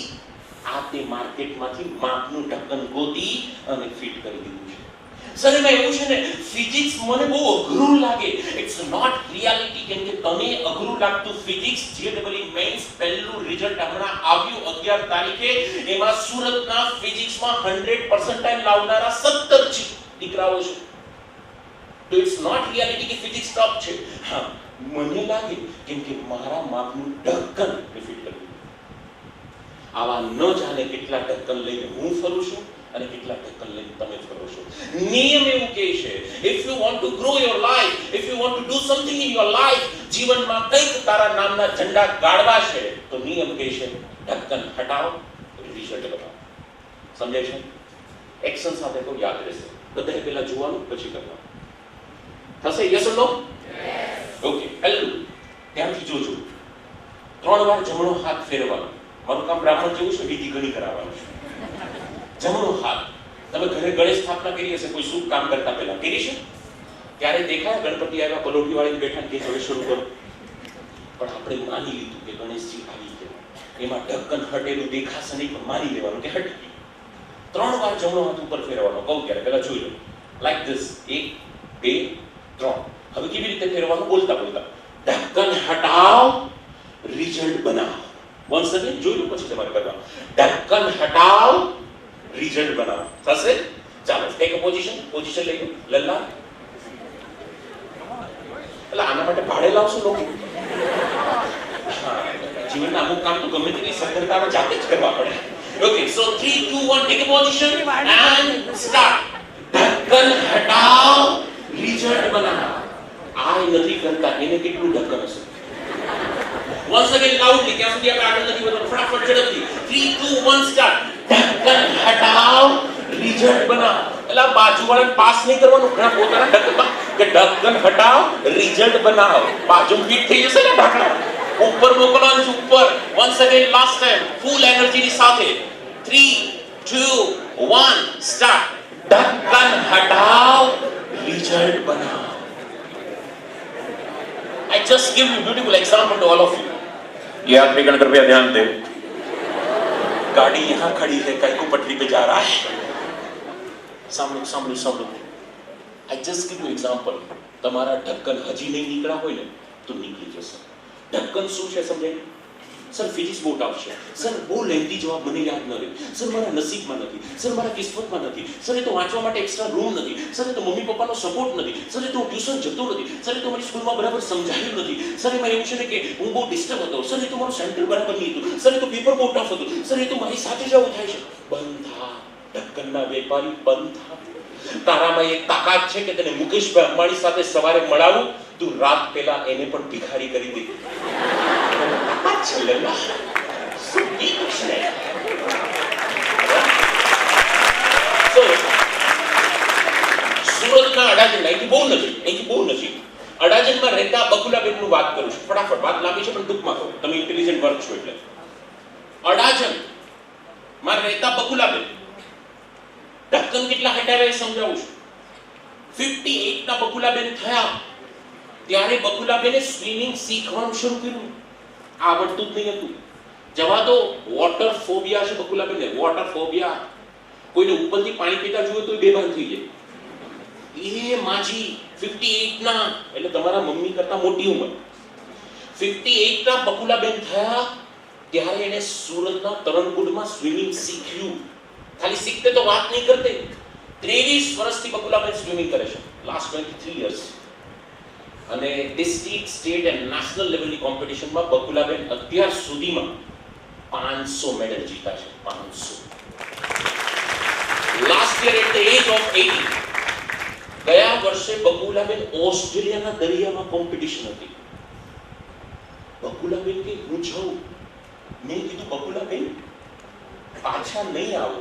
આ તે માર્કેટમાંથી માપનું ઢક્કન ગોતી અને ફિટ કરી દીધું છે. સર, એમાં એવું છે ને, ફિઝિક્સ મને બહુ અઘરું લાગે. It's not reality. કેમ કે તને અઘરું લાગતું ફિઝિક્સ, જેડબલઈ મેન્સ પહેલું રિઝલ્ટ હમણાં આવ્યું 11 તારીખે, એમાં સુરતના ફિઝિક્સમાં 100% લાવનારા 17 દીકરાઓ છે. તો ઇટ્સ નોટ રિયાલિટી કે ફિઝિક્સ ટોપ છે. હા, મને લાગે કેમ કે મારા માપનું ઢક્કન ફિટ કર્યું. આવા ન જાણે કેટલા ઢક્કન લઈને હું ફરું છું અને કેટલા ઢક્કન લઈને તમે ફરો છો. નિયમ એવું કહે છે, if you want to grow your life, if you want to do something in your life, જીવનમાં કંઈક તારા નામના ઝંડા ગાળવા છે, તો નિયમ કહે છે ઢક્કન હટાવો, રિઝલ્ટ બતાવો. સમજાય છે? એક્શન સાથે તો યાદ રહેશે. બધાએ પહેલા જોવાનું, પછી કરવાનું. થશે? Yes or no? ઓકે, પહેલું ધ્યાનથી જોજો. 3 વાર જમણો હાથ ફેરવવાનો. મારું કામ બ્રાહ્મણ જેવું છે, વિધિ ઘણી કરાવવાનું છે. જમણો હાથ. તમે ઘરે ગણેશ સ્થાપના કરી હશે, કોઈ શુભ કામ કરતા પહેલા કરી છે? ત્યારે દેખાય ગણપતિ આવ્યા, પલોઠી વાળીને બેઠા કે હવે શરૂ કરો. પણ આપણે માની લીધું કે ગણેશજી આવી ગયા, એમાં ઢક્કન હટેલું દેખાશે નહીં, પણ માની લેવાનું કે હટી ગયું. 3 વાર જમણો હાથ ઉપર ફેરવવાનો. કહું ત્યારે પહેલા જોઈ લો. Like this. 1 2 3. હવે કેવી રીતે ફેરવવાનું? બોલતા બોલતા. ઢક્કન હટાવ, રિઝલ્ટ બનાવો. વન્સ અગેન જોઈ લો, પછી તમારે કરવાનું. ઢક્કન હટાવ, રિઝલ્ટ બનાવો. થશે? ચાલો, ટેક અ પોઝિશન. પોઝિશન લઈ લો. લલ્લા, એટલે આના માટે ભાડે લાવશો લોકો? જીવનના અમુક કામ તો ગમે તેની સફળતામાં જાતે જ કરવા પડે. Okay, so 3 2 1 take a position and start. ઢક્કન હટાવ, રિઝલ્ટ બનાવો. આ નથી કરતા, એને કેટલું ઢક્કન હશે? once again loudly, ત્યાં સુધી આપણે આગળ નથી વધવાનું, ફટાફટ ઝડપથી. 3 2 1 start. ઢક્કન હટાવ, રિઝલ્ટ બનાવ. એટલે બાજુવાળાને પાસ નહીં કરવાનું, ઘણા પોતાના ઢક્કનમાં કે ઢક્કન હટાવ, રિઝલ્ટ બનાવ. બાજુ ફિટ થઈ જશે ને ઢાંકણા. ઉપર મોકલવાનું છે, ઉપર. once again last time, full energy ની સાથે. 3 2 1 start. ઢક્કન હટાવ, રિઝલ્ટ બનાવ. I just give you beautiful example to all of you. यात्रीगण कृपया ध्यान दें. गाड़ी यहाँ खड़ी है, कहीं को पटरी पे जा रहा है. સાંભળો. I just give you example. તમારા ઢક્કન હજી નહીં નીકળ્યા હોય ને તો નીકળી જશે. ઢક્કન શું છે સમજાય? સર ફિઝિક્સ બોર્ડ આવશે. સર બહુ લેન્થી જવાબ મને યાદ ન રહે. સર મારા નસીબમાં નથી. સર મારા કિસ્મતમાં નથી. સર એ તો વાંચવા માટે એક્સ્ટ્રા રૂમ નથી. સર એ તો મમ્મી પપ્પાનો સપોર્ટ નથી. સર એ તો ટ્યુશન જતો નથી. સર એ તો મારી સ્કૂલમાં બરાબર સમજાયું નથી. સર એમાં એવું છે ને કે હું બહુ ડિસ્ટર્બ હતો. સર એ તો મારું સેન્ટર બરાબર નહીં હતું. સર એ તો પેપર બહુ ટફ હતું. સર એ તો મારી સાથે જ આવું થાય છે. બંધ થા, ઢક્કનના વેપારી બંધ થા. તારામાં એક તાકાત છે કે તને મુકેશભાઈ અંબાણી સાથે સવારે મળાવું, તું રાત પહેલા એને પણ ભિખારી કરી દે. સુરતના અડાજણ, અહીંથી બહુ નજીક અડાજણમાં રહેતા બકુલાબેનનું વાત કરું છું. ફટાફટ, વાત લાંબી છે પણ ટૂંકમાં કહું, તમે ઇન્ટેલિજન્ટ વર્ક છો એટલે. અડાજણમાં રહેતા બકુલાબેન ઢક્કન કેટલા હટાવ્યા એ સમજાવું છું. 58 ના બકુલાબેન થયા ત્યારે બકુલાબેને સ્વિમિંગ શીખવાનું શરૂ કર્યું. આવડતું જ નહીં હતું. જવા દો, વોટર ફોબિયા છે બકુલાબેનને, વોટર ફોબિયા. કોઈને ઉપરથી પાણી પીતા જુએ તો બેભાન થઈ જાય. એ માજી 58 ના, એટલે તમારા મમ્મી કરતા મોટી ઉંમર. 58 ના બકુલાબેન થયા ત્યારે એને સુરતના તરણકુંડમાં સ્વિમિંગ શીખ્યું. ખાલી શીખતે તો વાત નહીં કરતે. 23 વર્ષથી બકુલાબેન સ્વિમિંગ કરે છે, લાસ્ટ 23 years. અને ડિસ્ટ્રિક્ટ, સ્ટેટ એન્ડ નેશનલ લેવલની કોમ્પિટિશનમાં બકુલાબેન અત્યાર સુધીમાં 500 મેડલ જીતા છે. 500. Last year at the age of 80, ગયા વર્ષે બકુલાબેન ઓસ્ટ્રેલિયાના દરિયામાં કોમ્પિટિશન હતી. બકુલાબેન કે હું જાઉં. મેં કીધું બકુલાબેન પાછા નહીં આવો,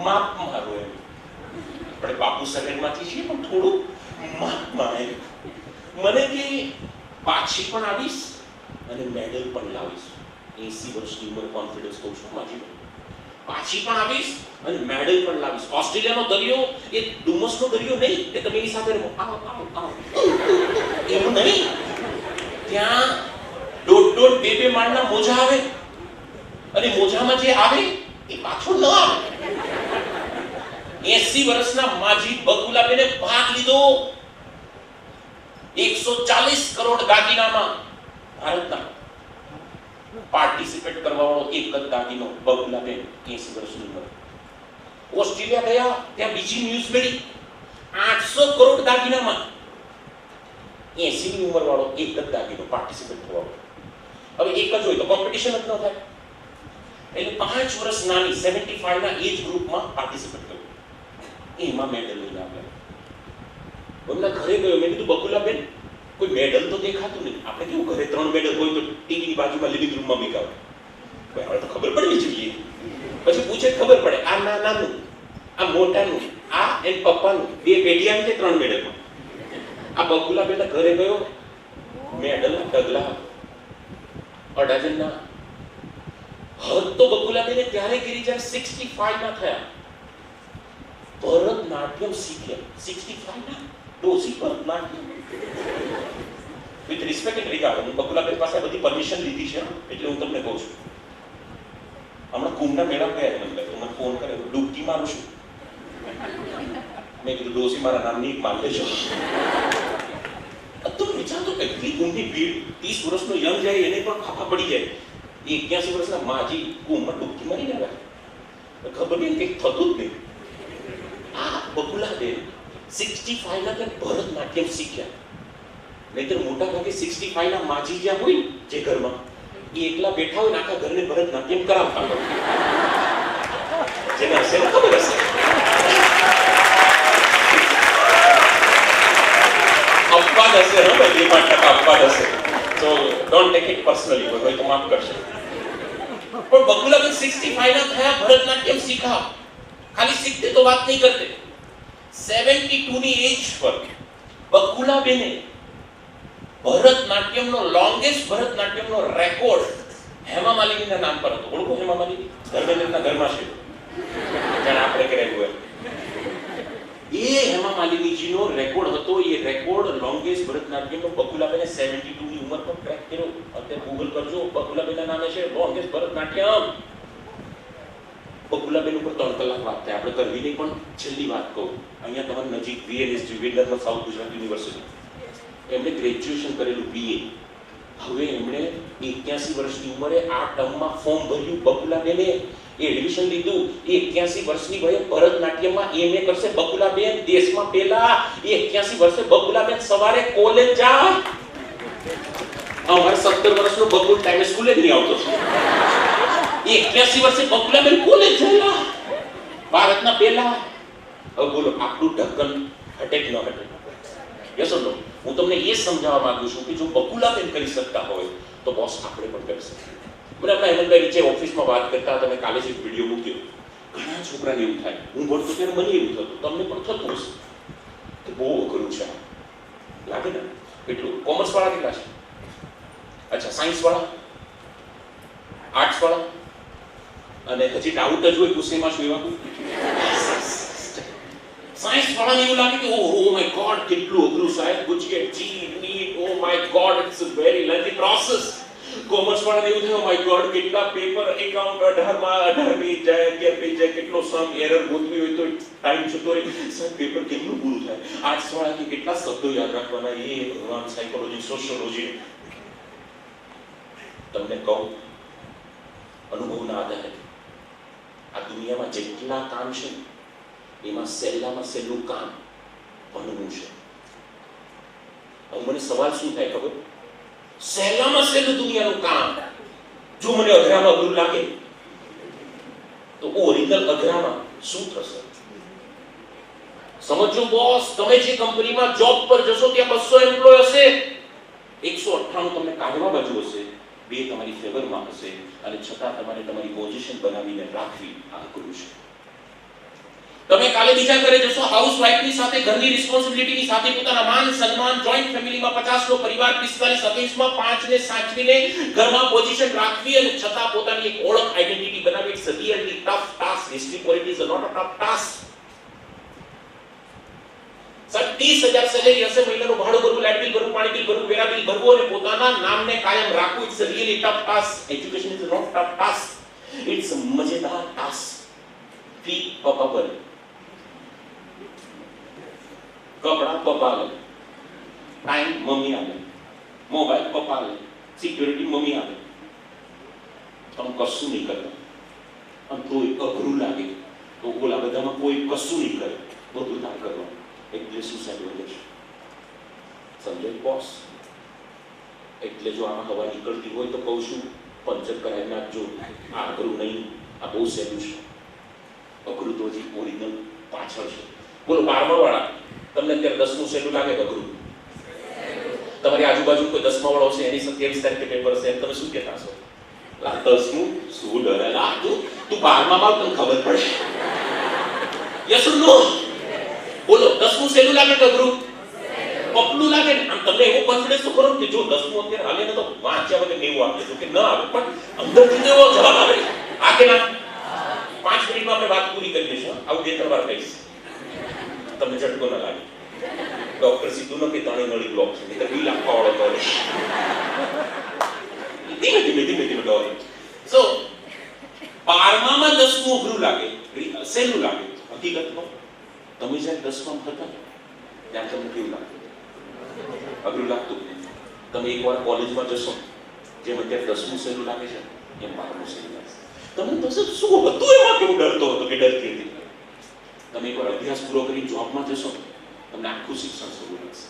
માપ મારો એમ. આપણે બાપુ શરીરમાંથી છીએ પણ થોડું માપ મારે. મને કે પાછી પણ આવીશ અને મેડલ પણ લાવીશ. 80 વર્ષની ઉંમર, કોન્ફિડન્સ કહું છું માજી. પાછી પણ આવીશ અને મેડલ પણ લાવીશ. ઓસ્ટ્રેલિયાનો દરિયો એ ડુમસનો દરિયો નહીં કે તમે એની સાથે રમો, આવો એવું નહીં. ત્યાં દોઢ બે માળના મોજા આવે અને મોજામાં જે આવે એ પાછો ન આવે. 80 વર્ષના માજી બકુલાબેને ભાગ લીધો 140 કરોડ દાગીનામાં. ભારતના પાર્ટિસિપેટ કરવા વાળો એક જ દાગીનો બકુલાબેન, 80 વર્ષની ઉંમર. ઓસ્ટ્રેલિયા ગયા, ત્યાં બીજી ન્યૂઝ મળી 800 કરોડ દાગીનામાં 80 ની ઉંમર વાળો એક જ દાગીનો પાર્ટિસિપેટ કરવા વાળો. હવે એક જ હોય તો કોમ્પિટિશન જ ન થાય. એટલે 5 વર્ષ નાની 75 ના એજ ગ્રુપમાં પાર્ટિસિપેટ કર્યું. એમાં મેડલ લઈને આવ્યા. એમના ઘરે ગયો, મેં કીધું બકુલાબેન કોઈ મેડલ તો દેખાતું નહીં. આપણે કેવું ઘરે 3 મેડલ હોય તો ટીવીની બાજુમાં લિવિંગ રૂમમાં મૂકાવે. હવે તો ખબર પડવી જોઈએ. પછી પૂછે ખબર પડે, આ નાનું, આ મોટાનું, આ એન પપ્પાનું, બે પેઢી આવી છે 3 મેડલમાં. આ બકુલાબેન ઘરે ગયો, મેડલ ઢગલા. અડાજણના હદ તો બકુલાબેને ત્યારે કરી જ્યારે 65 ના થયા. ભરતનાટ્યમ શીખ્યા 65 ના. ડોસી Bharatanatyam. With respect and regard, હું બકુલાબેન પાસે બધી પરમિશન લીધી છે એટલે હું તમને કહું છું. હમણાં કુંભના મેળા ગયા મને ફોન કર્યો, ડૂબકી મારું છું. મેં કીધું ડોસી મારા નામની એક માન લેજો. તો વિચારતો એટલી કુંભની ભીડ, 30 વર્ષનો યંગ જાય એને પણ ખાપા પડી જાય. 81 વર્ષના માજી કુંભમાં ડૂબકી મારી આવ્યા. ખબર નહીં કંઈક થતું જ નહીં. આ બકુલાબેન 65 ના ત્યાં ભરતનાટ્યમ શીખ્યા. નહીતર મોટા ભાગે 65 ના માજી જ્યાં હોય જે ઘરમાં, એ એકલા બેઠા હોય ને આખા ઘરને ભરતનાટ્યમ કરાવતા હોય. જેને હશે ને ખબર હશે. અપવાદ હશે, હા ભાઈ, 2-5% અપવાદ હશે. તો ડોન્ટ ટેક ઇટ પર્સનલી, કોઈ તો માફ કરશે. પણ બકુલાબેન 65 ના થયા, ભરતનાટ્યમ શીખા. ખાલી શીખતે તો વાત નહીં કરતે. 72 ની એજ પર બકુલાબેને ભરતનાટ્યમનો લોંગેસ્ટ ભરતનાટ્યમનો રેકોર્ડ હેમા માલિનીના નામ પર હતો. ઓળખો હેમા માલિની? ધર્મેન્દ્રના ઘરમાં છે, જાણે આપણે કરેલું હોય. એ હેમા માલિનીજીનો રેકોર્ડ હતો. એ રેકોર્ડ લોંગેસ્ટ ભરતનાટ્યમનો બકુલાબેને 72 ની ઉંમર પર ક્રેક કર્યો. અત્યારે ગૂગલ કરજો, બકુલાબેનના નામે છે લોંગેસ્ટ ભરતનાટ્યમ. બકુલાબેન ઉપર 3 કલાક વાત થાય, આપણે કરવી નહીં. પણ છેલ્લી વાત કહું, અહીંયા તમારી નજીક VNSG, વિનરમાં સાઉથ ગુજરાત યુનિવર્સિટી, એમણે ગ્રેજ્યુએશન કરેલું BA. હવે એમણે 81 વર્ષની ઉંમરે આ ટર્મમાં ફોર્મ ભર્યું. બકુલાબેને એડમિશન લીધું. 81 વર્ષની વયે ભરતનાટ્યમમાં MA કરશે બકુલાબેન. દેશમાં પહેલા 81 વર્ષે બકુલાબેન સવારે કોલેજ જાય. અમારે 17 વર્ષનો બકુલ ટાઈમે સ્કૂલે જ નહીં આવતો. 81 વર્ષે બકુલાબેન કોલેજ જાય, ભારતના પહેલા. હવે બોલો, આપણું ઢક્કન હટે કે ન હટે? યસ ઓર નો? હું તમને એ સમજાવવા માંગુ છું કે જો બકુલાબેન કરી શકતા હોય તો બોસ આપણે પણ કરી શકીએ. મને આપણા હેમંતભાઈ નીચે ઓફિસમાં વાત કરતા, તમે કાલે જ એક વિડીયો મૂક્યો. ઘણા છોકરાને એવું થાય, હું ભણતો ત્યારે મને એવું થતું, તમને પણ થતું હશે કે બહુ અઘરું છે. લાગે ને એટલું? કોમર્સ વાળા કેટલા છે? અચ્છા, સાયન્સ વાળા, આર્ટ્સ વાળા, અને હજી ડાઉટ જ હોય ગુસ્સેમાં છું એવા કોઈ? સાયન્સ વાળાને એવું લાગે કે ઓ માય ગોડ કેટલું અઘરું સાહેબ, GUJCET, JEE, NEET, oh my god it's a very lengthy process. Commerce વાળાને એવું થાય, ઓ માય ગોડ કેટલા પેપર, એકાઉન્ટ 18 પેજ જાય, 11 પેજ જાય, કેટલો સમ એરર ગોતવી હોય તો ટાઈમ જતો રહે, સાહેબ પેપર કેમનું પૂરું થાય. આર્ટ્સ વાળા કે કેટલા શબ્દો યાદ રાખવાના, એ ભગવાન, સાયકોલોજી, સોશિયોલોજી. તમને કહું અનુભવના આધારે, આ દુનિયામાં જેટલા કામ છે એમાં સહેલામાં સહેલું કામ ભણવું છે. હવે મને સવાલ શું થાય ખબર? સહેલામાં સહેલું દુનિયાનું કામ જો મને અઘરામાં અઘરું લાગે તો ઓરિજિનલ અઘરામાં શું થશે? સમજો બોસ, તમે જે કંપનીમાં જોબ પર જશો ત્યાં 200 એમ્પ્લોય હશે, 198 તમને કાઢવા બાજુ હશે, 2 તમારી ફેવરમાં હશે, અને છતાં તમારે તમારી પોઝિશન બનાવીને રાખવી આ અઘરું છે. તમે કાલે બીજા ઘરે જશો, હાઉસવાઈફની સાથે, ઘરની રિસ્પોન્સિબિલિટીની સાથે, પોતાના માન સન્માન, જોઈન્ટ ફેમિલીમાં 50 નો પરિવાર, 45 માં 5 ને સાચવીને ઘરમાં પોઝિશન રાખવી, અને છતાં પોતાની એક ઓળખ, આઈડેન્ટિટી બનાવવી. It's a really tough task. History politics is not a tough task. 30,000 salary હશે, મહિનાનું ભાડું ભરવું, લાઇટ બિલ ભરવું, પાણી બિલ ભરવું, વેરા બિલ ભરવું, અને પોતાના નામને કાયમ રાખવું. It's a really tough task. Education is not tough task. It's a મજેદાર ટાસ્ક. ફી પપ્પા ભરે, કપડા પપ્પા લે, ટાઈમ મમ્મી આપે, મોબાઈલ પપ્પા લે, સિક્યુરિટી મમ્મી આપે. તમે કશું નહીં કરતા, અને તોય અઘરું લાગે તો ઓલા બધામાં કોઈ કશું નહીં કરે, બધું ના કરવાનું. એટલે સુસાઇડ વધે છે. સમજો બોસ? એટલે જો આમાં હવા નીકળતી હોય તો કહું છું, પંચર કરાવી નાખજો. આ અઘરું નહીં, આ બહુ સહેલું છે. અઘરું તો હજી ઓરિજિનલ પાછળ છે. બોલો 12મા વાળા, તમને અત્યારે 10મું સહેલું લાગે કે અઘરું? તમારી આજુબાજુ કોઈ 10મા વાળો છે, એની 27 તારીખે પેપર છે, તમે શું કહેતા છો? 10મું શું ડરે? તું 12મામાં તને ખબર પડે. યસ ઓર નો? બોલો, 10મું સહેલું લાગે કે અઘરું? પપલું લાગે ને? આમ તમને એવો કોન્ફિડન્સ તો ખરો કે જો 10મું અત્યારે હાલે ને તો વાંચ્યા વગર 90 આપે છે કે ના આવે, પણ અંદરથી એવો જવાબ આવે. આ કે ના? 5 મિનિટમાં આપણે વાત પૂરી કરી દઈશું. આવું 2-3 વાર કહીશ, તમને ઝટકો ના લાગે. ડોક્ટર સીધું ન કે ત્રણેય નળી બ્લોક છે, નહીં તો બિલ આપવા વાળો કરે. ધીમે ધીમે ડોરે. સો 12મામાં 10મું અઘરું લાગે, સહેલું લાગે. હકીકતમાં તમે જ્યારે 10માં હતા ત્યારે તમને કેવું લાગતું? અઘરું લાગતું. તમે એકવાર કોલેજમાં જશો, જેમ અત્યારે 10મું સહેલું લાગે છે એમ 12મું સહેલું લાગે. તમને તો શું હતું એમાં કેવું ડરતો હતો કે ડરતી હતી? તમે એકવાર અભ્યાસ પૂરો કરી જોબમાં જશો, તમને આખું શિક્ષણ શરૂ લાગશે.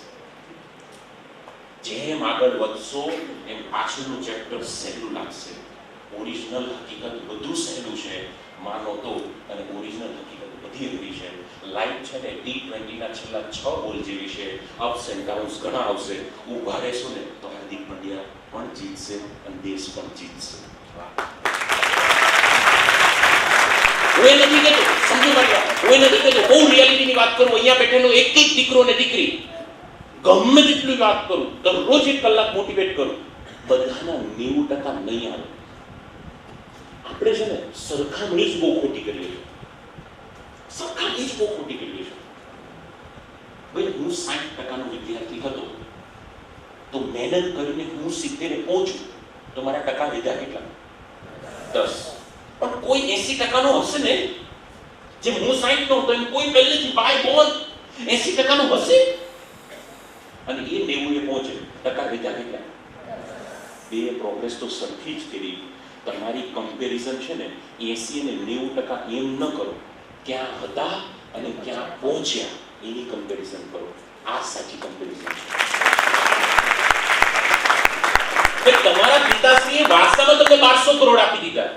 જેમ આગળ વધશો એમ પાછળનું ચેપ્ટર સહેલું લાગશે. ઓરિજિનલ હકીકત બધું સહેલું છે માનો તો, અને ઓરિજિનલ હકીકત બધી અઘરી છે. લાઈફ છે ને T20 ના છેલ્લા 6 બોલ જેવી છે. અપ્સ એન્ડ ડાઉન્સ ઘણા આવશે. ઊભા રહેશો ને તો હાર્દિક પંડ્યા પણ જીતશે અને દેશ પણ જીતશે. હું એ નથી કહેતો, સમજો મારી વાત, હું એ નથી કહેતો, બહુ રિયાલિટીની વાત કરું. અહીંયા બેઠેલો એક એક દીકરો ને દીકરી ગમે તેટલી વાત કરું, દરરોજ 1 કલાક મોટિવેટ કરું, બધાના 90% નહીં આવે. આપણે છે ને સરખામણી જ બહુ ખોટી કરીએ છીએ. સરખામણી જ બહુ ખોટી કરીએ છીએ. ભાઈ હું 60% નો વિદ્યાર્થી હતો તો મહેનત કરીને હું 70 પહોંચું તો મારા ટકા વધ્યા કેટલા? 10. પણ કોઈ 80% નો હશે ને, જે હું 60 નો હતો એમ કોઈ પહેલેથી બાય બોર્ન 80% નો હશે અને એ 90 એ પહોંચે, ટકા વધ્યા કેટલા? 2. પ્રોગ્રેસ તો સરખી જ કરી. તમારી કમ્પેરિઝન છે ને 80 અને 90% એમ ન કરો, ક્યાં હતા અને ક્યાં પહોંચ્યા એની કમ્પેરિઝન કરો. આ સાચી કમ્પેરિઝન છે. તમારા પિતાશ્રીએ વારસામાં તમને 1200 કરોડ આપી દીધા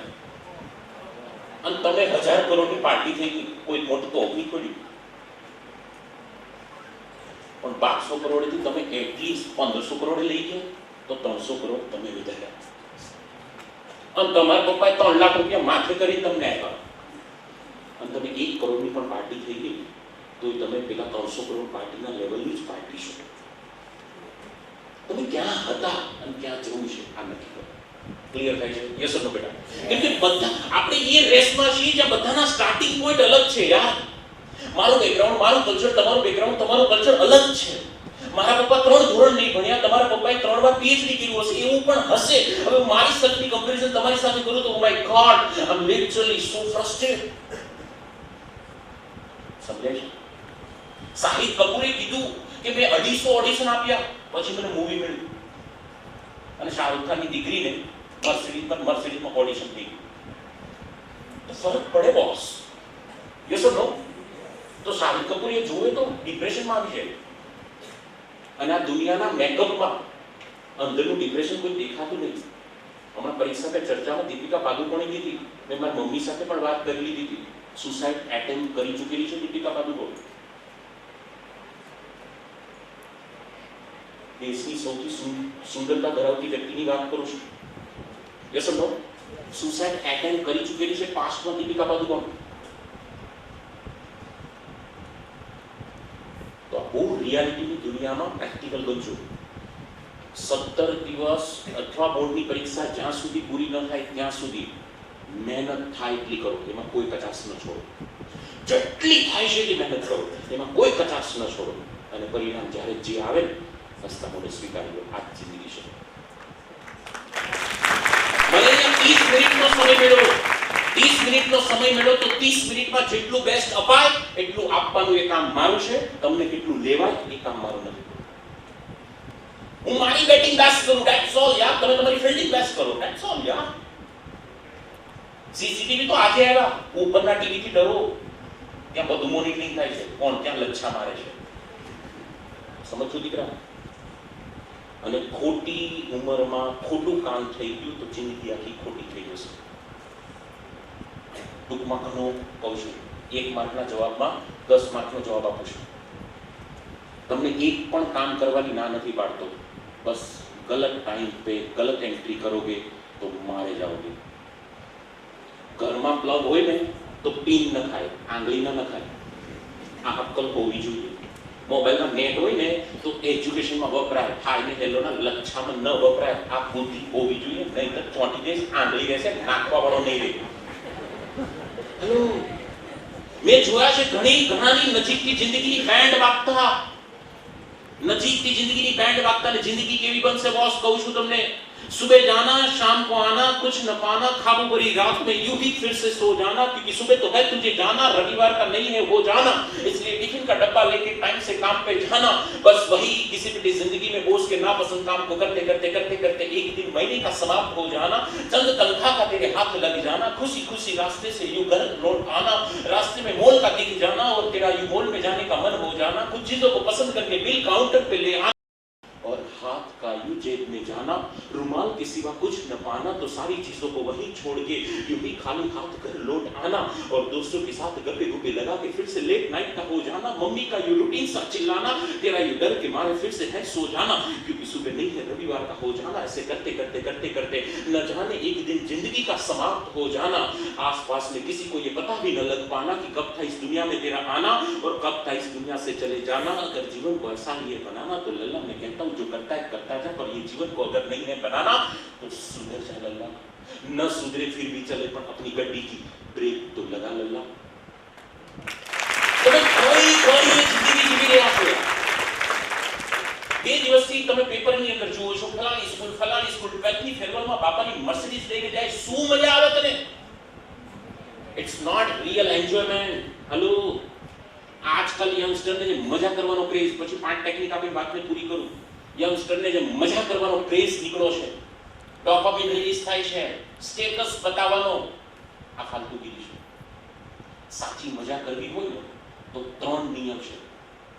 અને તમે 1000 કરોડની પાર્ટી થઈ ગઈ, કોઈ મોટું તો ઓફી પડી. પણ 1200 કરોડથી તમે એટલીસ્ટ 1500 કરોડ લઈ ગયા તો 300 કરોડ તમે વધાર્યા. અને તમારા પપ્પાએ 3 લાખ રૂપિયા માથે કરી તમને આપ્યા અને તમે 1 કરોડની પણ પાર્ટી થઈ ગઈ તો તમે પેલા 300 કરોડ પાર્ટીના લેવલની જ પાર્ટી છો. તમે ક્યાં હતા અને ક્યાં જવું છે આ નક્કી કરો. ક્લિયર થાય છે? યસ ઓર નો બેટા? કેમ કે બધા આપણે એ રેસમાં છીએ જ્યાં બધાના સ્ટાર્ટિંગ પોઈન્ટ અલગ છે યાર. મારું બેકગ્રાઉન્ડ, મારું કલ્ચર, તમારું બેકગ્રાઉન્ડ, તમારું કલ્ચર અલગ છે. મારા પપ્પા 3 ધોરણ નહીં ભણ્યા, તમારા પપ્પાએ 3 વાર પીએચડી કર્યું હશે, એવું પણ હશે. હવે મારી સાથેની કમ્પેરિઝન તમારી સાથે કરું તો oh my god, I am literally so frustrated. સમજાય છે? શાહિદ કપૂરે કીધું કે મેં 250 ઓડિશન આપ્યા પછી મને મૂવી મળ્યું અને શાહરુખ ખાનની દીકરીને મર્સિડીઝમાં ઓડિશન થઈ ગયું. તો ફરક પડે બોસ. યસ ઓર નો? તો શાહિદ કપૂર એ જોવે તો ડિપ્રેશનમાં આવી જાય. અને આ દુનિયાના મેકઅપમાં અંદરનું ડિપ્રેશન કોઈ દેખાતું નહીં. હમણાં પરીક્ષા પે ચર્ચામાં દીપિકા પાદુકોણે કીધી, મેં મારી મમ્મી સાથે પણ વાત કરી લીધી હતી. સુસાઇડ એટેમ્પ્ટ કરી ચૂકેલી છે દીપિકા પાદુકોણ. દેશની સૌથી સુંદરતા ધરાવતી વ્યક્તિની વાત કરું છું. Yes or no? Suicide attempt કરી ચૂકેલી છે પાસ્ટમાં દીપિકા પાદુકોણ. તો બહુ રિયાલિટીની દુનિયામાં પ્રેક્ટિકલ બનજો. 17 દિવસ અથવા બોર્ડની પરીક્ષા જ્યાં સુધી પૂરી ન થાય ત્યાં સુધી મહેનત થાય એટલી કરો, એમાં કોઈ કચાશ ન છોડો. જેટલી થાય છે એટલી મહેનત કરો, એમાં કોઈ કચાશ ન છોડો. અને પરિણામ જ્યારે જે આવે ને હસતા મોઢે સ્વીકારી લો. આ જિંદગી છે. મને 30 મિનિટનો સમય મળ્યો, 30 મિનિટનો સમય મળ્યો તો 30 મિનિટમાં જેટલું બેસ્ટ અપાય એટલું આપવાનું એ કામ મારું છે. તમને કેટલું લેવાય એ કામ મારું નથી. હું મારી બેટિંગ બેસ્ટ કરું, ધેટ્સ ઓલ યાર. તમે તમારી ફિલ્ડિંગ બેસ્ટ કરો, ધેટ્સ ઓલ યાર. સીસીટીવી તો આજે આવ્યા, ઉપરના ટીવીથી ડરો. ત્યાં બધું મોનિટરિંગ થાય છે, કોણ ત્યાં લચ્છા મારે છે. સમજો દીકરા? અને ખોટી ઉંમરમાં ખોટું કામ થઈ ગયું તો જિંદગી આખી ખોટી થઈ જશે. ટૂંકમાં ઘણું કહું છું, 1 માર્કના જવાબમાં 10 માર્કનો જવાબ આપું છું. તમને એક પણ કામ કરવાની ના નથી પાડતો, બસ ગલત ટાઈમ પે ગલત એન્ટ્રી કરોગે તો મારે જાઓગે. ઘરમાં પ્લગ હોય ને તો પિન ન ખાય, આંગળી ન ખાય. આ અક્કલ હોવી જોઈએ. મોબાઈલમાં નેટ હોય ને તો એજ્યુકેશનમાં વપરાય, હાય ને હેલોના લક્ષામાં ન વપરાય. આ બુદ્ધિ હોવી જોઈએ, નહીં તો ચોંટી જઈશ, આંગળી રહેશે, નાખવા વાળો નહીં રહે. હેલો, મેં જોયા છે ઘણાની નજીકથી જિંદગીની બેન્ડ વાગતા, નજીકથી જિંદગીની બેન્ડ વાગતા ને જિંદગી કેવી બનશે બોસ કહું છું તમને. सुबह जाना शाम को आना कुछ न पाना ख्वाबों भरी रात में यूं ही फिर से सो जाना क्योंकि सुबह तो है तुझे जाना रविवार का नहीं है वो जाना इसलिए टिफिन का डब्बा लेके टाइम से काम पे जाना बस वही किसी भी जिंदगी में बोझ के नापसंद काम को करते करते करते करते एक दिन महीने का समाप्त हो जाना चंद तनख्वाह का तेरे हाथ लग जाना खुशी खुशी रास्ते से यूं घर लौट आना रास्ते में मॉल का दिख जाना और तेरा यूं मॉल में जाने का मन हो जाना कुछ चीजों को पसंद करके बिल काउंटर पे ले आना और हाथ का यूं जेब में जाना, रुमाल के सिवा कुछ न पाना, तो सारी चीजों को वहीं छोड़ के यूं ही खाली हाथ घर लौट आना, और दोस्तों के साथ गप्पे गुप्पे लगा के फिर से लेट नाइट का हो जाना, मम्मी का यूं रूटीन सा चिल्लाना, तेरा यूं डर के मारे फिर से है सो जाना, क्योंकि सुबह नहीं है रविवार का हो जाना। ऐसे करते करते करते करते न जाने एक दिन जिंदगी का समाप्त हो जाना। आसपास में किसी को ये पता भी न लग पाना कि कब था इस दुनिया में तेरा आना और कब था इस दुनिया से चले जाना। अगर जीवन को ऐसा ही बनाना तो लल्ला मैं कहता हूँ जो करता है करता जा, पर ये जीवन को अगर नहीं है बनाना तो सुधर जा लल्ला। न सुधरे फिर भी चले, पर अपनी गड्डी की ब्रेक तो लगा लल्ला। તમે કોઈ જિંદગી જીવી રહ્યા છો, બે દિવસથી તમે પેપરની અંદર જુઓ છો ફલાણી સ્કૂલ 12th ફેરવેલમાં બાપાની મર્સિડીઝ લઈને જાય, શું મજા આવે તને? It's not real enjoyment. Hello, આજકાલ યંગસ્ટરને જે મજા કરવાનો ક્રેઝ, પછી 5 ટેકનિક આપી વાતને પૂરી કરું. યંગસ્ટરને જે મજા કરવાનો ક્રેઝ નીકળો છે, ડોપામિન રિલીઝ થાય છે, સ્ટેટસ બતાવવાનો, આ ફાલતુગીરી છે. સાચી મજા કરવી હોય ને તો 3 નિયમ છે.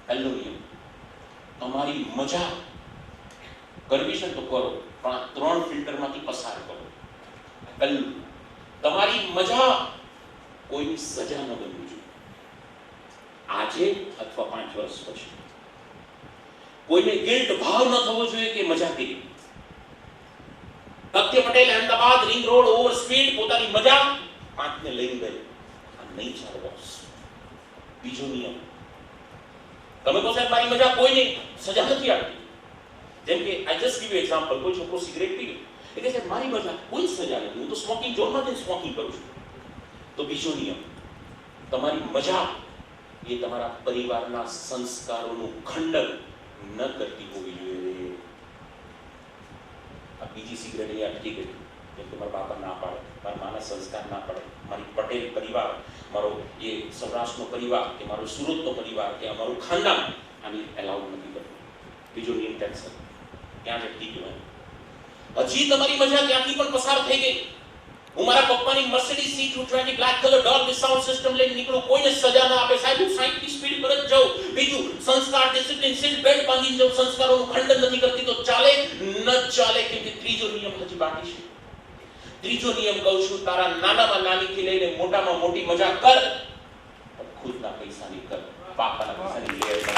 પહેલો નિયમ, તમારી મજા કરવી છે તો કરો, પણ આ 3 ફિલ્ટરમાંથી પસાર કરો. પહેલું, તમારી મજા કોઈની સજા ન બનવી જોઈએ. આજે અથવા 5 વર્ષ પછી કોઈને ગિલ્ટ ભાવ ન થવો જોઈએ કે મજા કરી. Satya Patel Ahmedabad ring road over speed પોતાની મજા 5 ને લઈને ગયો. આ નહીં ચાલે બોસ. બીજો નિયમ, તમે કહો સાહેબ મારી મજા કોઈ નહીં, સજા નથી આપતી. જેમ કે I just give you example, કોઈ છોકરો સિગરેટ પી એટલે કે સાહેબ મારી મજા કોઈ સજા નથી, હું તો સ્મોકિંગ ઝોનમાં જઈને સ્મોકિંગ કરું છું. તો બીજો નિયમ, તમારી મજા એ તમારા પરિવારના સંસ્કારોનું ખંડન ન કરતી હોવી જોઈએ. આ બીજી સિગરેટ એ અટકી ગઈ, જેમ કે મારા બાપા ના પાડે, મારા માના સંસ્કાર ના પડે, મારી પટેલ પરિવાર, મારો એ સૌરાષ્ટ્રનો પરિવાર કે મારો સુરતનો પરિવાર કે અમારું ખાનદાન આની એલાઉડ નથી કરતું. બીજો નિયમ કેન્સલ, ત્યાં જ અટકી ગયો. હજી તમારી મજા ત્યાંથી પણ પસાર થઈ ગઈ. હું મારા પપ્પાની Mercedes C220 black colour Dolby sound system લઈને નીકળું, કોઈને સજા ના આપે, સાહેબ હું 60 ની સ્પીડ પર જ જાઉં. બીજું, સંસ્કાર ડિસિપ્લિન સીટ બેલ્ટ બાંધીને જાઉં, સંસ્કારોનું ખંડન નથી કરતી તો ચાલે ન ચાલે. કેમ કે ત્રીજો નિયમ હજી બાકી છે. ત્રીજો નિયમ કહું છું, તારા નાનામાં નાનીથી લઈને મોટામાં મોટી મજા કર, પણ ખુદના પૈસાની કર, પાપાના પૈસાની લે ન કર.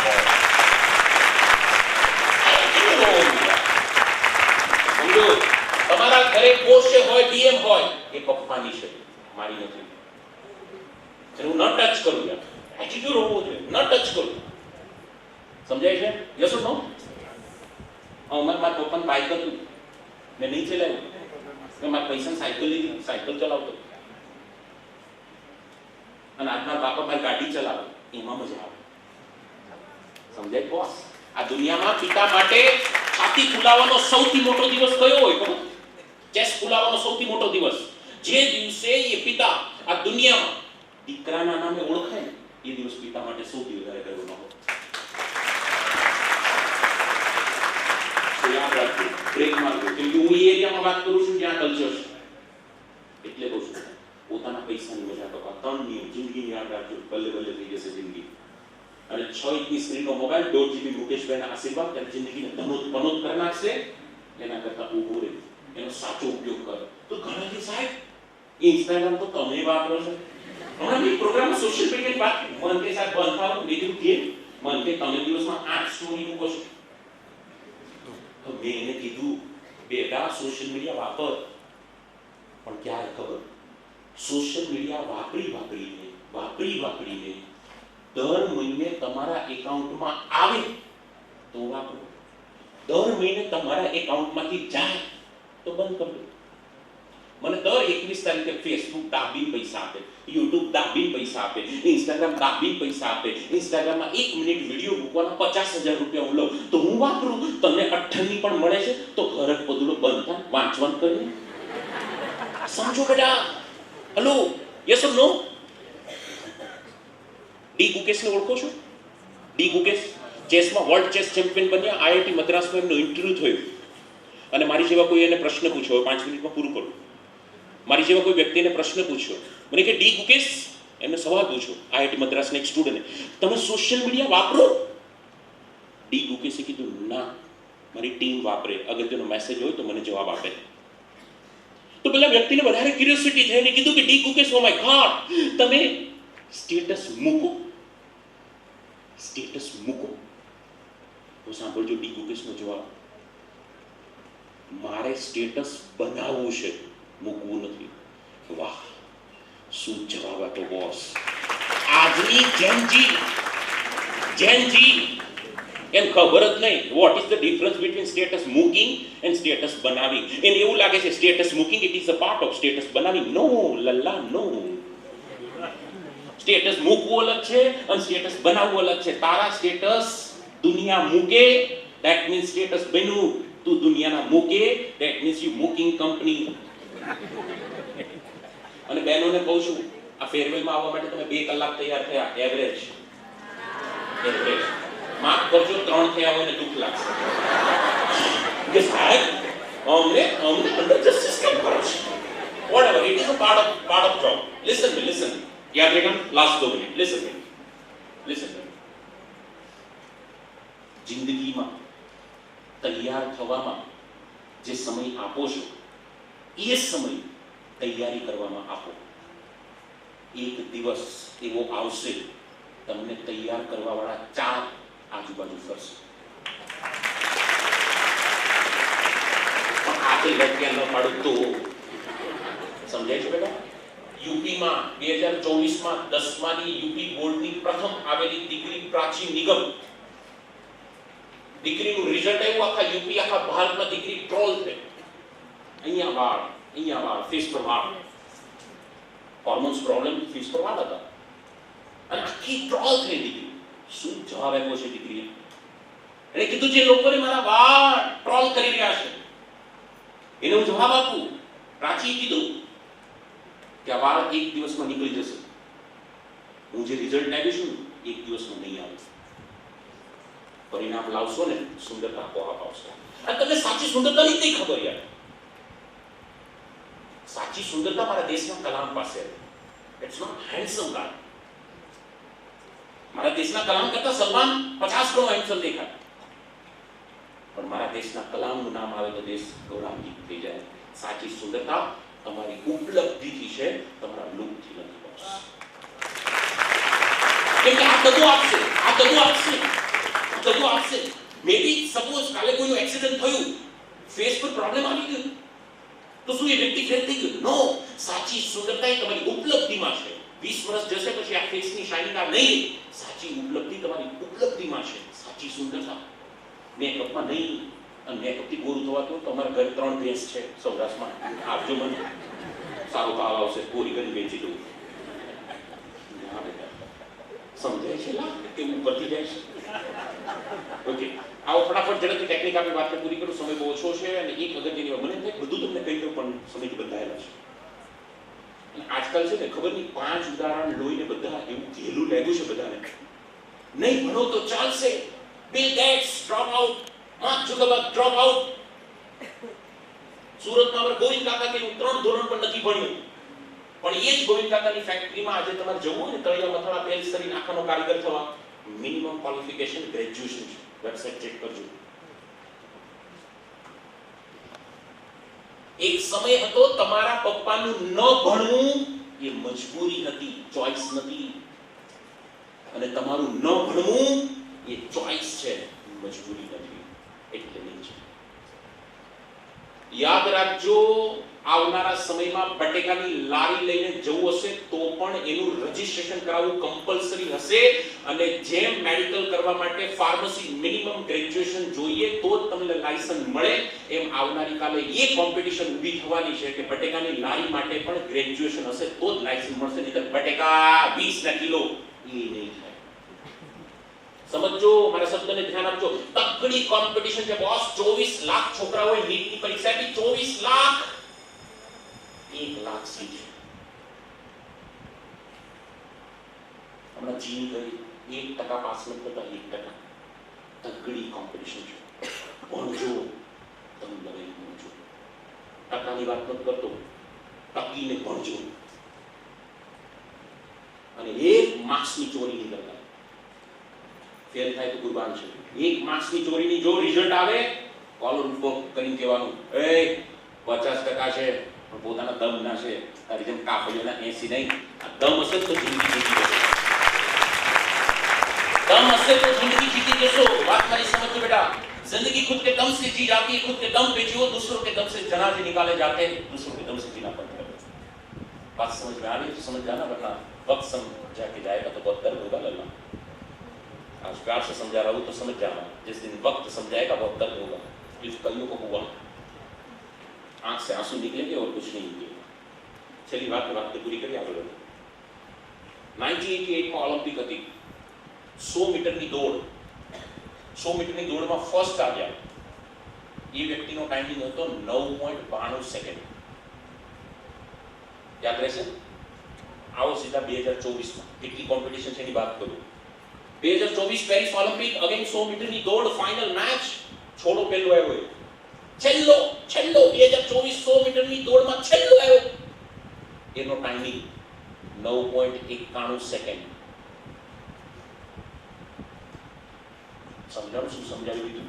સમજો, તમારા ઘરે પોર્શે હોય, BM હોય, એ પપ્પાની છે, મારી નથી. હું ન ટચ કરું યાર, એટીટ્યુડ હોવો જોઈએ, ન ટચ કરું. સમજાય છે? યસ ઓર નો? મારા પપ્પાને બાઇક હતું, મેં નહીં ચલાવ્યું. મેં મારા પૈસા સાયકલ લીધી, સાયકલ ચલાવતો. અને આજના બાપા મારી ગાડી ચલાવે, એમાં મજા આવે. સમજાય બોસ? આ દુનિયામાં પિતા માટે છાતી ફૂલાવાનો સૌથી મોટો દિવસ કયો હોય ખબર? ચેસ્ટ ફૂલાવાનો સૌથી મોટો દિવસ, જે દિવસે એ પિતા આ દુનિયામાં દીકરાના નામે ઓળખાય, એ દિવસ પિતા માટે સૌથી વધારે ગર્વનો હોય. યાદ રાખજો, બ્રેક મારજો, કેમ કે હું એ એરિયામાં વાત કરું છું જ્યાં કલ્ચર છે. એટલે કહું છું, પોતાના પૈસાની મજા કરો. આ 3 નિયમ જિંદગીની યાદ રાખજો, બલ્લે બલ્લે થઈ જશે જિંદગી. અને 6 ઇંચની સ્ક્રીનનો મોબાઈલ, 1.5 GB મુકેશભાઈના આશીર્વાદ ત્યારે જિંદગીને ધનોત પનોત કરી નાખશે. એના કરતા ઊભો રહે, એનો સાચો ઉપયોગ કરો. તો ઘણાથી સાહેબ ઇન્સ્ટાગ્રામ તો તમે વાપરો છો. હમણાં એક પ્રોગ્રામમાં સોશિયલ મીડિયાની વાત મન કે સાહેબ બંધ થાવ લીધું કે મન કે તમે દિવસમાં 8 સ્ટોરી મૂકો છો. તો મેં એને કીધું બેટા સોશિયલ મીડિયા વાપર, પણ ક્યારે ખબર? સોશિયલ મીડિયા વાપરીને દર મહિને તમારા એકાઉન્ટમાં આવે તો વાપરો, દર મહિને તમારા એકાઉન્ટમાંથી જાય તો બંધ કરો. મને દર 21 તારીખે ફેસબુક દાબીને પૈસા આપે, યુટ્યુબ દાબીને પૈસા આપે, ઇન્સ્ટાગ્રામ દાબીને પૈસા આપે. ઇન્સ્ટાગ્રામમાં 1 મિનિટ વિડીયો મૂકવાના 50,000 રૂપિયા હું લઉં તો હું વાપરું. તમને 98 પણ મળે છે તો ઘર પદુડો બંધ થાય, વાંચવાનું કરીને. સમજો બેટા? Hello, yes or no? D ગુકેશને ઓળખો છો? ડી ગુકેશ ચેસમાં વર્લ્ડ ચેસ ચેમ્પિયન બન્યા. IIT મદ્રાસમાં એમનો ઇન્ટરવ્યુ થયો અને મારી જેવા કોઈ એને પ્રશ્ન પૂછ્યો, 5 મિનિટમાં પૂરું કરું. મારી જેવા કોઈ વ્યક્તિને પ્રશ્ન પૂછ્યો, મને કે ડી ગુકેશ, એમને સવાલ પૂછ્યો IIT મદ્રાસના એક સ્ટુડન્ટે, તમે સોશિયલ મીડિયા વાપરો? ડી ગુકેશે કીધું ના, મારી ટીમ વાપરે, અગત્યનો મેસેજ હોય તો મને જવાબ આપે. તો પેલા વ્યક્તિને વધારે ક્યુરિયોસિટી થઈ અને કીધું કે D Gukesh, O my God, તમે સ્ટેટસ મૂકો. સ્ટેટસ મૂકો. તો સાંભળજો ડી ગુકેશનો જવાબ, મારે સ્ટેટસ બનાવવું છે, મૂકવું નથી. વાહ, શું જવાબ હતો બોસ. આજની જેનજી એમ ખબર જ નહીં what is the difference between status મૂકિંગ એન્ડ સ્ટેટસ બનાવી. એને એવું લાગે છે સ્ટેટસ મૂકિંગ it is a part of status બનાવી. નો લલ્લા, નો. સ્ટેટસ મૂકવું અલગ છે અને સ્ટેટસ બનાવવું અલગ છે. તારા સ્ટેટસ દુનિયા મૂકે, ધેટ મીન્સ સ્ટેટસ બન્યું. તું દુનિયાના મૂકે, ધેટ મીન્સ યુ મૂકિંગ કંપની. અને બહેનોને કહું છું, આ ફેરવેલમાં આવવા માટે તમે 2 કલાક તૈયાર થયા, એવરેજ. માફ કરજો, 3 થયા હોય ને દુઃખ લાગશે કે સાહેબ અમને અંદર જસ્ટિસ કેમ કરો છો. whatever, it is a part of job. Listen. યાદ રાખો, લાસ્ટ 2 મિનિટ. listen. જિંદગીમાં તૈયાર થવામાં જે સમય આપો છો, એ સમય તૈયારી કરવામાં આપો. એક દિવસ એવો આવશે તમને તૈયાર કરવા વાળા 4 આજુબાજુ ફરશે. પણ આજે લટક્યા ન પાડું તો સમજાય છે બેટા? યુપીમાં 2024માં 10માની યુપી બોર્ડની પ્રથમ આવેલી દીકરી પ્રાચી નિગમ, દીકરીનું રિઝલ્ટ આવ્યું, આખા યુપી, આખા ભારતમાં દીકરી ટ્રોલ થઈ. અહીંયા વાળ, ફેસ પર વાળ, હોર્મોન્સ પ્રોબ્લેમ, ફેસ પર વાળ હતા અને આખી ટ્રોલ થઈ દીકરી. શું જવાબ આપ્યો છે દીકરીએ? એને કીધું જે લોકોને મારા વાળ ટ્રોલ કરી રહ્યા છે એને હું જવાબ આપું. પ્રાચીએ કીધું કે આ વાળ એક દિવસમાં નીકળી જશે. હું જે રિઝલ્ટ આવ્યું છું એક દિવસમાં નહીં આવે. પરિણામ લાવશો ને, સુંદરતા આપોઆપ આવશે. અને તમને સાચી સુંદરતાની નહીં ખબર યાર. સાચી સુંદરતા મારા દેશના કલામ પાસે. ઇટ્સ નોટ હેન્ડસમ ગાય. મારા દેશના કલામ કરતા સલમાન 50 ગણો હેન્ડસમ દેખાય. પણ મારા દેશના કલામનું નામ આવે તો દેશ ગૌરવાન્વિત થઈ જાય. સાચી સુંદરતા તમારી ઉપલબ્ધિથી છે, તમારા લુકથી નથી. બોસ, કેમ કે આ બધું આપશે. મે બી સપોઝ કાલે કોઈનું એક્સિડન્ટ થયું, ફેસ પર પ્રોબ્લેમ આવી ગયો, તો શું એ વ્યક્તિ ફેલ થઈ ગયો? નો. સાચી સુંદરતા એ તમારી ઉપલબ્ધિમાં છે. 20 વર્ષ જશે પછી આ ફેસની શાઇનિંગ નહીં. સાચી ઉપલબ્ધિ તમારી ઉપલબ્ધિમાં છે. સાચી સુંદરતા મેકઅપમાં નહીં. અને મેકઅપથી ગોરું થવાતું તો અમારા ઘરે 3 ભેંસ છે સૌરાષ્ટ્રમાં, આપજો મને, સારો ભાવ આવશે, ગોરી કરી વેચી દઉં. સમજાય છે કેવું વધતી જાય છે? ઓકે, આવો ફટાફટ ઝડપથી ટેકનિક આપણી વાત પૂરી કરું, સમય બહુ ઓછો છે. અને એક અગત્યની વાત, મને બધું તમને કહી દઉં પણ સમય બંધાયેલા છે. અને આજકાલ છે ને, ખબર નહીં 5 ઉદાહરણ લોહીને બધા એવું ઘેલું લાગ્યું છે બધાને. નહીં ભણો તો ચાલશે. Bill Gates drop out, Mark Zuckerberg drop out. સુરતમાં આપણે ગોવિંદ કાકા કે 3 ધોરણ પણ નથી ભણ્યું, પણ એ જ ગોવિંદ કાકાની ફેક્ટરીમાં આજે તમારે જવું હોય ને, તળિયા મથાળા પેલ કરીને આખાનો કારીગર થવા, મિનિમમ ક્વોલિફિકેશન ગ્રેજ્યુએશન છે. વેબસાઇટ ચેક કરજો. એક સમય હતો તમારા પપ્પાનું ન ભણવું એ મજબૂરી હતી, ચોઇસ નથી. અને તમારું ન ભણવું એ ચોઇસ છે, મજબૂરી નથી. એટલે નહીં છે. યાદ રાખજો, આવનારા સમયમાં બટેકાની લારી લઈને જવું હશે તો પણ એનું રજીસ્ટ્રેશન કરાવવું કમ્પલસરી હશે. અને જેમ મેડિકલ કરવા માટે ફાર્મસી મિનિમમ ગ્રેજ્યુએશન જોઈએ તો જ તમને લાયસન્સ મળે, એમ આવનારી કાલે એ કોમ્પિટિશન ઊભી થવાની છે કે બટેકાની લારી માટે પણ ગ્રેજ્યુએશન હશે તો જ લાયસન્સ મળશે, નહીંતર બટેકા 20 ના કિલો એ નહીં થાય. સમજો, મારા શબ્દને ધ્યાન આપજો. તકડી કોમ્પિટિશન છે બોસ. 24 લાખ છોકરાઓએ નીટની પરીક્ષા આપી. 24 લાખ, 1 લાખ સીટ. હમણાં જીની કરી 1% પાસ નથી થતા. 1%. તકડી કોમ્પિટિશન છે. ભણજો, તમે લડાઈ ભણજો. ટકાની વાત નથી કરતો, ટકીને ભણજો. અને 1 માર્ક્સની ચોરી નહીં કરતા. ફેલ થાય તો કુરબાન છે. 1 માર્ક્સની ચોરીની જો રિઝલ્ટ આવે કોલર ઉપર કરીને કહેવાનું, એ 50% છે પણ પોતાના દમ ના છે, તારી જેમ કાફલીઓના 80 નહીં. આ દમ હશે તો જિંદગી જીતી જશો. दम हंसे तो जिंदगी जीती जैसो. बात मेरी समझ बेटा. जिंदगी खुद के दम से जी जाती है, खुद के दम पे जियो. दूसरों के दम से जनाजे निकाले जाते हैं, दूसरों के दम से जीना पड़ता है. बात समझ में आ रही है तो समझ जाना, वरना वक्त समझा के जाएगा तो बहुत दर्द होगा. लल्ला आज प्यार से समझा रहा हूँ तो समझ जाना, जिस दिन वक्त समझाएगा बहुत दर्द होगा. इस कलियों को हुआ, आंख से आंसू निकलेंगे और कुछ नहीं निकलेगा. चलिए बात पूरी करिए. आगे बढ़ो. 1988 में ओलंपिक હતી. 100 મીટરની દોડ, 100 મીટરની દોડમાં ફર્સ્ટ આવ્યા. એ વ્યક્તિનો ટાઈમિંગ હતો 9.92 સેકન્ડ. યાદ રહેશે? આવો સીધા 2024 માં કેટલી કોમ્પિટિશન છે એની વાત કરું. 2024 પેરિસ ઓલિમ્પિક અગેન 100 મીટરની દોડ ફાઇનલ મેચ. છોડો પહેલો આવ્યો, છેલ્લો 2024 100 મીટરની દોડમાં છેલ્લો આવ્યો. એનો ટાઈમિંગ 9.91 સેકન્ડ. સમજાવું શું સમજાવી દીધું?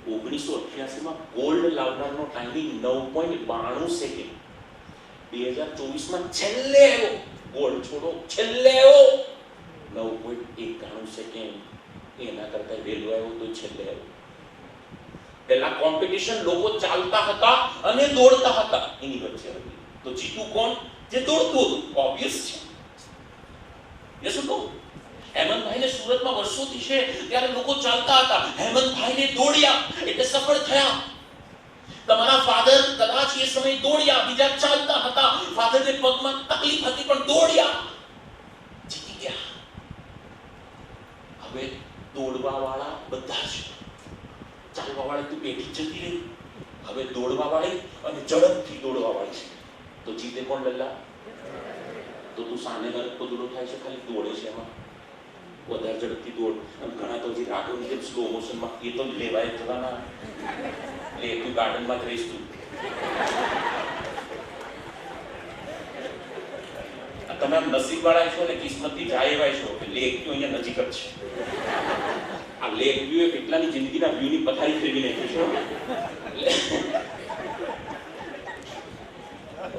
1988 માં ગોલ્ડ લાવનારનો ટાઈમિંગ 9.92 સેકન્ડ. 2024 માં છેલ્લે આવ્યો ગોલ્ડ, છોડો છેલ્લે આવ્યો 9.91 સેકન્ડ. એના કરતા વહેલો આવ્યો તો છેલ્લે આવ્યો. પહેલા કોમ્પિટિશન લોકો ચાલતા હતા અને દોડતા હતા, એની વચ્ચે હતી. તો જીતું કોણ? જે દોડતું હતું. ઓબ્વિયસ છે. Yes no? હેમંતભાઈને સુરતમાં વર્ષોથી છે ત્યારે લોકો ચાલતા હતા, હેમંતભાઈને દોડ્યા એટલે સફળ થયા. તમારા ફાધર કદાચ એ સમય દોડ્યા, બીજા ચાલતા હતા. ફાધરને પગમાં તકલીફ હતી પણ દોડ્યા, જીતી ગયા. હવે દોડવા વાળા બધા છે. ચાલવા વાળી તું પેટી જતી રહી, હવે દોડવા વાળી અને ઝડપથી દોડવા વાળી છે. તો જીતે કોણ લલ્લા? તો તું સામે દોડો થાય છે, ખાલી દોડે છે. એમાં વધારે ઝડપથી દોડ. અને ઘણા તો હજી રાઘવની જેમ સ્લો મોશનમાં, એ તો લેવાય જવાના. એટલે તું ગાર્ડનમાં જ રહીશ તું. તમે આમ નસીબ વાળા છો ને કિસ્મતથી જાય એવા છો કે લેક વ્યૂ અહીંયા નજીક જ છે. આ લેક વ્યૂ એ કેટલાની જિંદગીના વ્યૂની પથારી ફેરવી નાખી છે.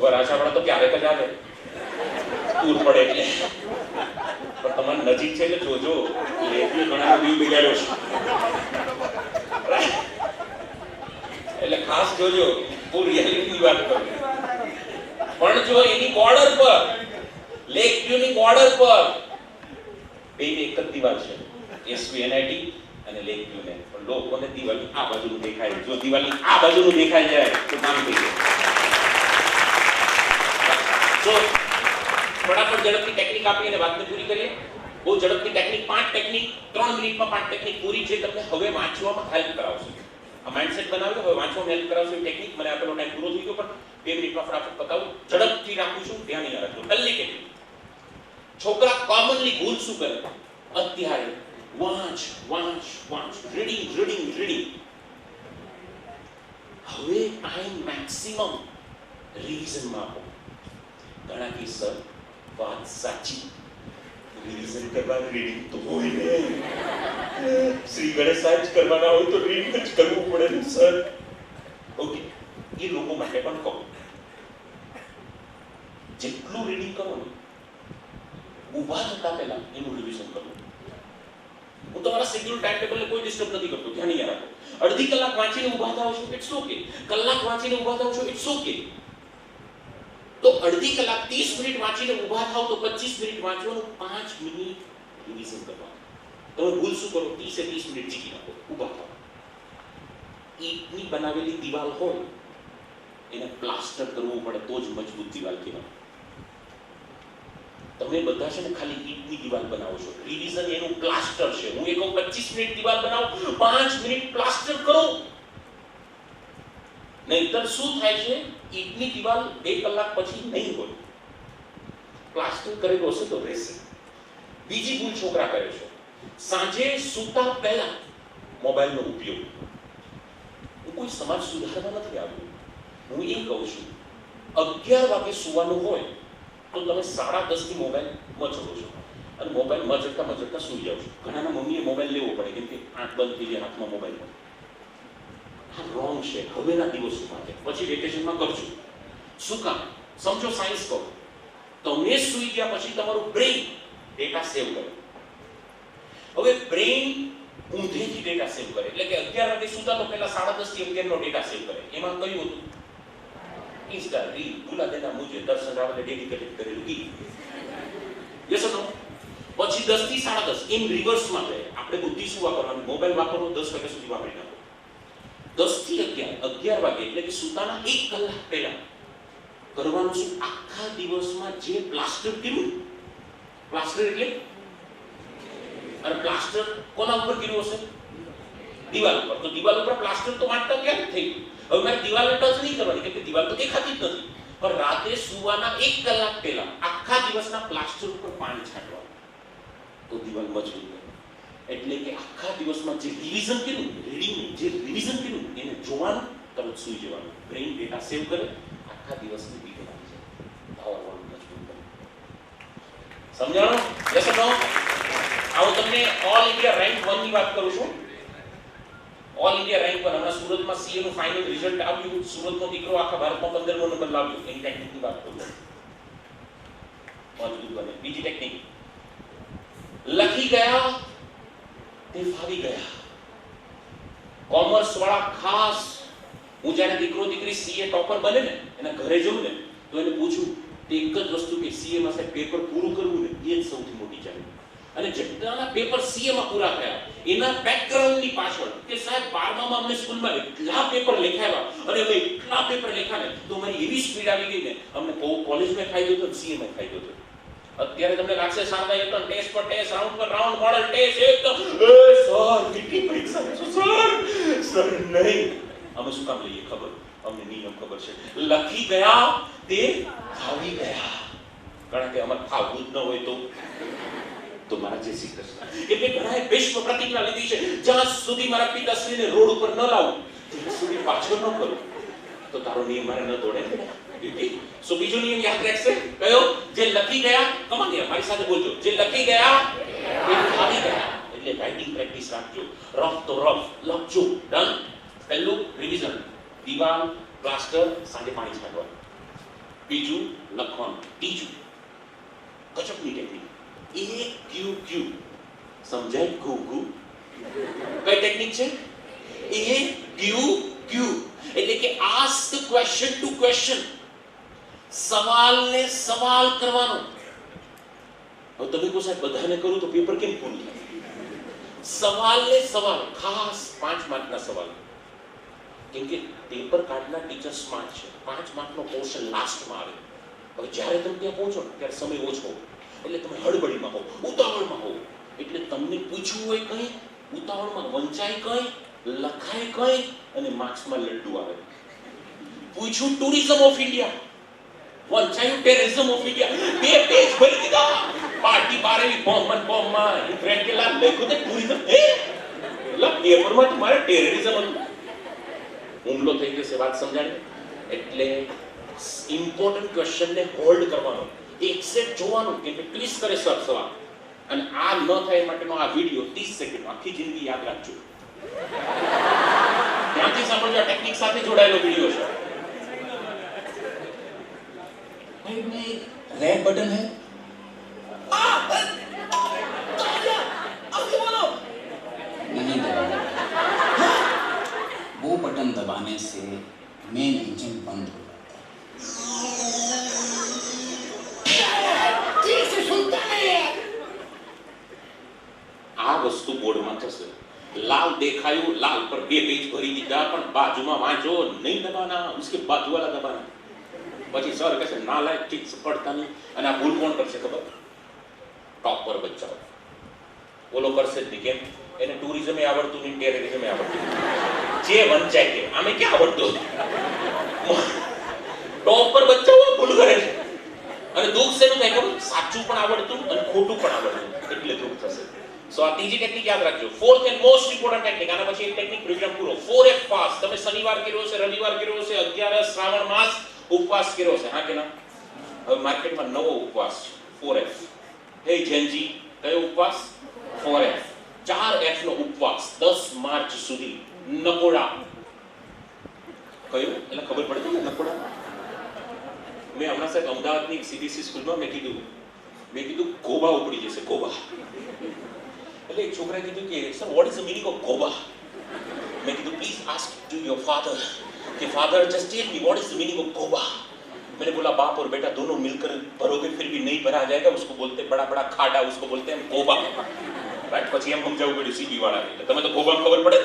વરાછાવાળા તો ક્યારેક જ આવે દૂર પડે એટલે. પણ તમારે નજીક છે એટલે જોજો, લેક વ્યૂ ઘણા વ્યૂ બિગાડ્યો છે એટલે ખાસ જોજો. હું રિયાલિટીની વાત કરું. પણ જો એની બોર્ડર પર, લેક વ્યૂની બોર્ડર પર બે એક જ દિવાલ છે, SVNIT અને લેક વ્યૂ ને. પણ લોકોને દિવાલ આ બાજુનું દેખાય. જો દિવાલની આ બાજુનું દેખાઈ જાય તો કામ થઈ જાય. તો ફટાફટ ઝડપથી ટેકનિક આપી અને વાતને પૂરી કરીએ. બહુ ઝડપથી ટેકનિક, 5 ટેકનિક 3 મિનિટમાં 5 ટેકનિક પૂરી છે. તમને હવે વાંચવામાં હેલ્પ કરાવશે. આ માઇન્ડસેટ બનાવ્યો, હવે વાંચવામાં હેલ્પ કરાવશે. ટેકનિક મને આપેલો ટાઈમ પૂરો થઈ ગયો પણ 2 મિનિટમાં ફટાફટ બતાવું. ઝડપથી રાખું છું, ધ્યાન રાખજો. પહેલી ટેકનિક, છોકરા કોમનલી ભૂલ શું કરે? અત્યારે વાંચ વાંચ વાંચ, રીડિંગ રીડિંગ રીડિંગ. હવે ટાઈમ મેક્સિમમ રિવિઝનમાં આપો. ઘણા કે સર વાત સાચી, રિવિઝન કરવાનું રીડિંગ તો હોય ને, શ્રી ગણેશ સાહેબ કરવાના હોય તો રીડિંગ જ કરવું પડે ને સર. ઓકે, એ લોકો માટે પણ કહું, જેટલું રીડિંગ કરો ને ઊભા થતા પહેલા એનું રિવિઝન કરવું. હું તમારા શેડ્યુલ ટાઈમ ટેબલને કોઈ ડિસ્ટર્બ નથી કરતો, ધ્યાન રાખો. અડધી કલાક વાંચીને ઊભા થાઓ છો, ઇટ્સ ઓકે. કલાક વાંચીને ઊભા થાઓ છો, ઇટ્સ ઓકે. તો અડધી કલાક 30 મિનિટ વાંચીને ઊભા થાઓ તો 25 મિનિટ વાંચવાનું, 5 મિનિટ રિવિઝન કરવાનું. તમે ભૂલ શું કરો? 30 એ 30 મિનિટ જીકી નાખો, ઊભા થાઓ. ઈંટની બનાવેલી દિવાલ હોય એને પ્લાસ્ટર કરવું પડે તો જ મજબૂત દિવાલ કહેવાય. તમે બધા છે ને ખાલી ઈંટની દિવાલ બનાવો છો, રિવિઝન એનું પ્લાસ્ટર છે. હું એ કહું 25 મિનિટ દિવાલ બનાવો, 5 મિનિટ પ્લાસ્ટર કરો. નહીતર શું થાય છે? ઈંટની દિવાલ 2 કલાક પછી નહીં હોય, પ્લાસ્ટર કરેલું હશે તો રહેશે. બીજી ભૂલ છોકરા કરે છે, સાંજે સૂતા પહેલા મોબાઈલનો ઉપયોગ. હું કોઈ સમાજ સુધારવા નથી આવ્યો. હું એ કહું છું 11 વાગે સુવાનું હોય તો તમે 10:30 થી મોબાઈલ મચડો છો અને મોબાઈલ મચડતા સૂઈ જાવ છો. ઘણાના મમ્મીએ મોબાઈલ લેવો પડે કેમ કે આંખ બંધ થઈ જાય, હાથમાં મોબાઈલ હોય. આ રોંગ છે હવેના દિવસો માટે, પછી વેકેશનમાં કરજો. શું કામ? સમજો સાયન્સ કહો, તમે સૂઈ ગયા પછી તમારું બ્રેઇન ડેટા સેવ કરે. હવે બ્રેઇન ઊંધેથી ડેટા સેવ કરે, એટલે કે 11 વાગે સૂતા તો પહેલા 10:30 થી 11 નો ડેટા સેવ કરે. એમાં કયું હતું? ઇન્સ્ટા રીલ, ભૂલા દેના મુજે, દર્શન રાવલે ડેડિકેટેડ કરેલું ગીત. યસ ઓર નો? પછી 10 થી 10:30 એમ રિવર્સમાં જાય. આપણે બુદ્ધિ શું વાપરવાની? મોબાઈલ વાપરવો 10 વાગ્યા સુધી વાપરી નાખો. 10 થી 11 વાગે એટલે કે સૂતાના 1 કલાક પહેલા કરવાનું શું? આખા દિવસમાં જે પ્લાસ્ટર કર્યું, પ્લાસ્ટર એટલે અને પ્લાસ્ટર કોના ઉપર કર્યું હશે? દિવાલ ઉપર. તો દિવાલ ઉપર પ્લાસ્ટર તો વાંચતા ક્યારે થઈ ગયું? હવે મારે દિવાલને ટચ નહીં કરવાની, કેમ કે દિવાલ તો દેખાતી જ નથી. પણ રાતે સુવાના 1 કલાક પહેલા આખા દિવસના પ્લાસ્ટર ઉપર પાણી છાંટવાનું, તો દિવાલ મજબૂત બને. એટલે કે આખા દિવસમાં જે રિવિઝન કર્યું, જે રિવિઝન કર્યું એને જોવાનું, તરત સૂઈ જવાનું. બ્રેઇન ડેટા સેવ કરે, આખા દિવસની વિગત આવી જાય, પાવરવાળું મજબૂત બને. સમજાણો? યસ ઓર નો? આવો તમને ઓલ ઇન્ડિયા રેન્ક 1 ની વાત કરું છું. ઓલ ઇન્ડિયા રેન્ક 1 હમણાં સુરતમાં સીએ નું ફાઇનલ રિઝલ્ટ આવ્યું. સુરતનો દીકરો આખા ભારતમાં 15મો નંબર લાવ્યો. એની ટેકનિકની વાત કરું. મજબૂત બને. બીજી ટેકનિક, લખી ગયા તે ફાવી ગયા. કોમર્સ વાળા ખાસ, હું જ્યારે દીકરો દીકરી સીએ ટોપર બને ને, એના ઘરે જઉં ને તો એને પૂછું તે એક જ વસ્તુ કે સીએ માં સાહેબ પેપર પૂરું કરવું ને એ જ સૌથી મોટી ચેલેન્જ. અને જેટલાના પેપર સીએ માં પૂરા થયા એના બેકગ્રાઉન્ડની પાછળ કે સાહેબ 12માં અમને સ્કૂલમાં એટલા પેપર લખાવ્યા અને અમે એટલા પેપર લખ્યા ને તો અમારી એવી સ્પીડ આવી ગઈ ને અમને કોલેજમાં ફાયદો થયો, સીએ માં ફાયદો થયો. અત્યારે તમને લાગશે શારદા એકદમ ટેસ્ટ પર ટેસ્ટ, રાઉન્ડ પર રાઉન્ડ, મોડલ ટેસ્ટ એકદમ સર કેટલી પરીક્ષા છે સર નહીં. અમે શું કામ લઈએ ખબર? અમને નિયમ ખબર છે. લખી ગયા તે ફાવી ગયા. કારણ કે અમારે ફાવવું જ ન હોય તો મારા જય શ્રી કૃષ્ણ. એટલે ઘણાએ ભીષ્મ પ્રતિજ્ઞા લીધી છે, જ્યાં સુધી મારા પિતાશ્રીને રોડ ઉપર ન લાવું ત્યાં સુધી પાછો ન કરું. તો તારો નિયમ મારે ન તોડે. સો બીજો નિયમ યાદ રાખશે કયો? જે લખી ગયા, કમાન યાર મારી સાથે બોલજો, જે લખી ગયા તે ફાવી ગયા. એટલે રાઇટિંગ પ્રેક્ટિસ રાખજો. રફ તો રફ લખજો. ડન. પહેલું રિવિઝન, દિવાલ પ્લાસ્ટર સાંજે પાણી છાંટવાનું. બીજું લખવાનું. ત્રીજું ગજબની ટેકનિક, એ ક્યુ ક્યુ. સમજાય? ઘુ ઘુ. કઈ ટેકનિક છે? એ ક્યુ ક્યુ. એટલે કે આસ્ક ક્વેશ્ચન ટુ ક્વેશ્ચન. સવાલને સવાલ કરવાનો. હવે તમે કહો સાહેબ બધાને કરું તો પેપર કેમ પૂરું થાય? સવાલને સવાલ, ખાસ 5 માર્કના સવાલ. કેમ કે પેપર કાઢનાર ટીચર સ્માર્ટ છે. 5 માર્કનો પોર્શન લાસ્ટમાં આવે. હવે જ્યારે તમે ત્યાં પહોંચો ને ત્યારે સમય ઓછો હોય, એટલે તમે હડબડીમાં હો, ઉતાવળમાં હો, એટલે તમને પૂછવું હોય કંઈ, ઉતાવળમાં વંચાય કંઈ, લખાય કંઈ અને માર્ક્સમાં લડ્ડુ આવે. પૂછ્યું ટુરિઝમ ઓફ ઇન્ડિયા, વંચાયું ટેરરિઝમ ઓફ ઇન્ડિયા, 2 પેજ ભરી દીધા. પાર્ટી બારેવી બોમ્બમાં ફ્રેન્ડ કે લાલ લખ્યું તે ટુરિઝમ. એટલે પેપરમાં તમારે ટેરરિઝમ હતું. હુમલો થઈ ગયો છે, વાત સમજાણી? એટલે ઇમ્પોર્ટન્ટ ક્વેશ્ચનને હોલ્ડ કરવાનો, એક્સેપ્ટ જોવાનું કે ક્લિસ કરે સર સવાલ. અને આ ન થાય માટેનો આ વિડિયો 30 સેકન્ડ આખી જિંદગી યાદ રાખજો. ત્યાંથી સાંભળજો, ટેકનિક સાથે જોડાયેલો વિડિયો છે. भाई में रेड बटन है, नहीं दबाना. वो बटन दबाने से मेन इंजन बंद हो जाता है. ठीक से सुनता नहीं. આ વસ્તુ બોર્ડમાં થશે. લાલ દેખાયું, લાલ પર 2 પેજ ભરી દીધા, પણ બાજુમાં વાંચો, નહીં દબાના, उसके बाजू वाला दबाना. પછી સર કહેશે ના લાયક ઠીક પડતા નહીં. અને આ ભૂલ કોણ કરશે ખબર? ટોપર બચ્ચાઓ. બોલો કરશે જ નહીં. કેમ? એને ટુરિઝમ આવડતું નહીં, ટેરરિઝમ આવડતું નહીં. જે વંચાય કે આમે ક્યાં આવડતું? ટોપર બચ્ચાઓ ભૂલ કરે છે. અને દુઃખ શેનું થાય ખબર? સાચું પણ આવડતું અને ખોટું પણ આવડતું, એટલે દુઃખ થશે. સો આ ત્રીજી ટેકનિક યાદ રાખજો. Fourth and most important technique. આના પછી એક ટેકનિક પ્રોગ્રામ પૂરો. 4F fast. તમે શનિવાર કર્યો છે, રવિવાર કર્યો છે, 11 શ્રાવણ માસ ઉપવાસ કર્યો છે, હા કે ના? હવે માર્કેટમાં નવો ઉપવાસ છે, 4F. હે જૈનજી, કયો ઉપવાસ? 4F. 4F નો ઉપવાસ 10 માર્ચ સુધી. નકોડા કયું એટલે ખબર પડતી ને નકોડા. મેં હમણાં સાહેબ અમદાવાદની એક સીબીએસઈ સ્કૂલમાં મેં કીધું ગોબા ઉપડી જશે ગોબા. એટલે એક છોકરાએ કીધું કે sir what is the meaning of ગોબા. मैं कहती please ask to your father कि father just tell me what is the meaning of गोबा. मैंने बोला बाप और बेटा दोनों मिलकर भरोगे फिर भी नहीं भरा जाएगा, उसको बोलते बड़ा बड़ा खाड़ा, उसको बोलते हैं गोबा. राइट પછી એમ સમજાવું પડ્યું સીબી વાળા એટલે તમે તો ગોબા ખબર પડે.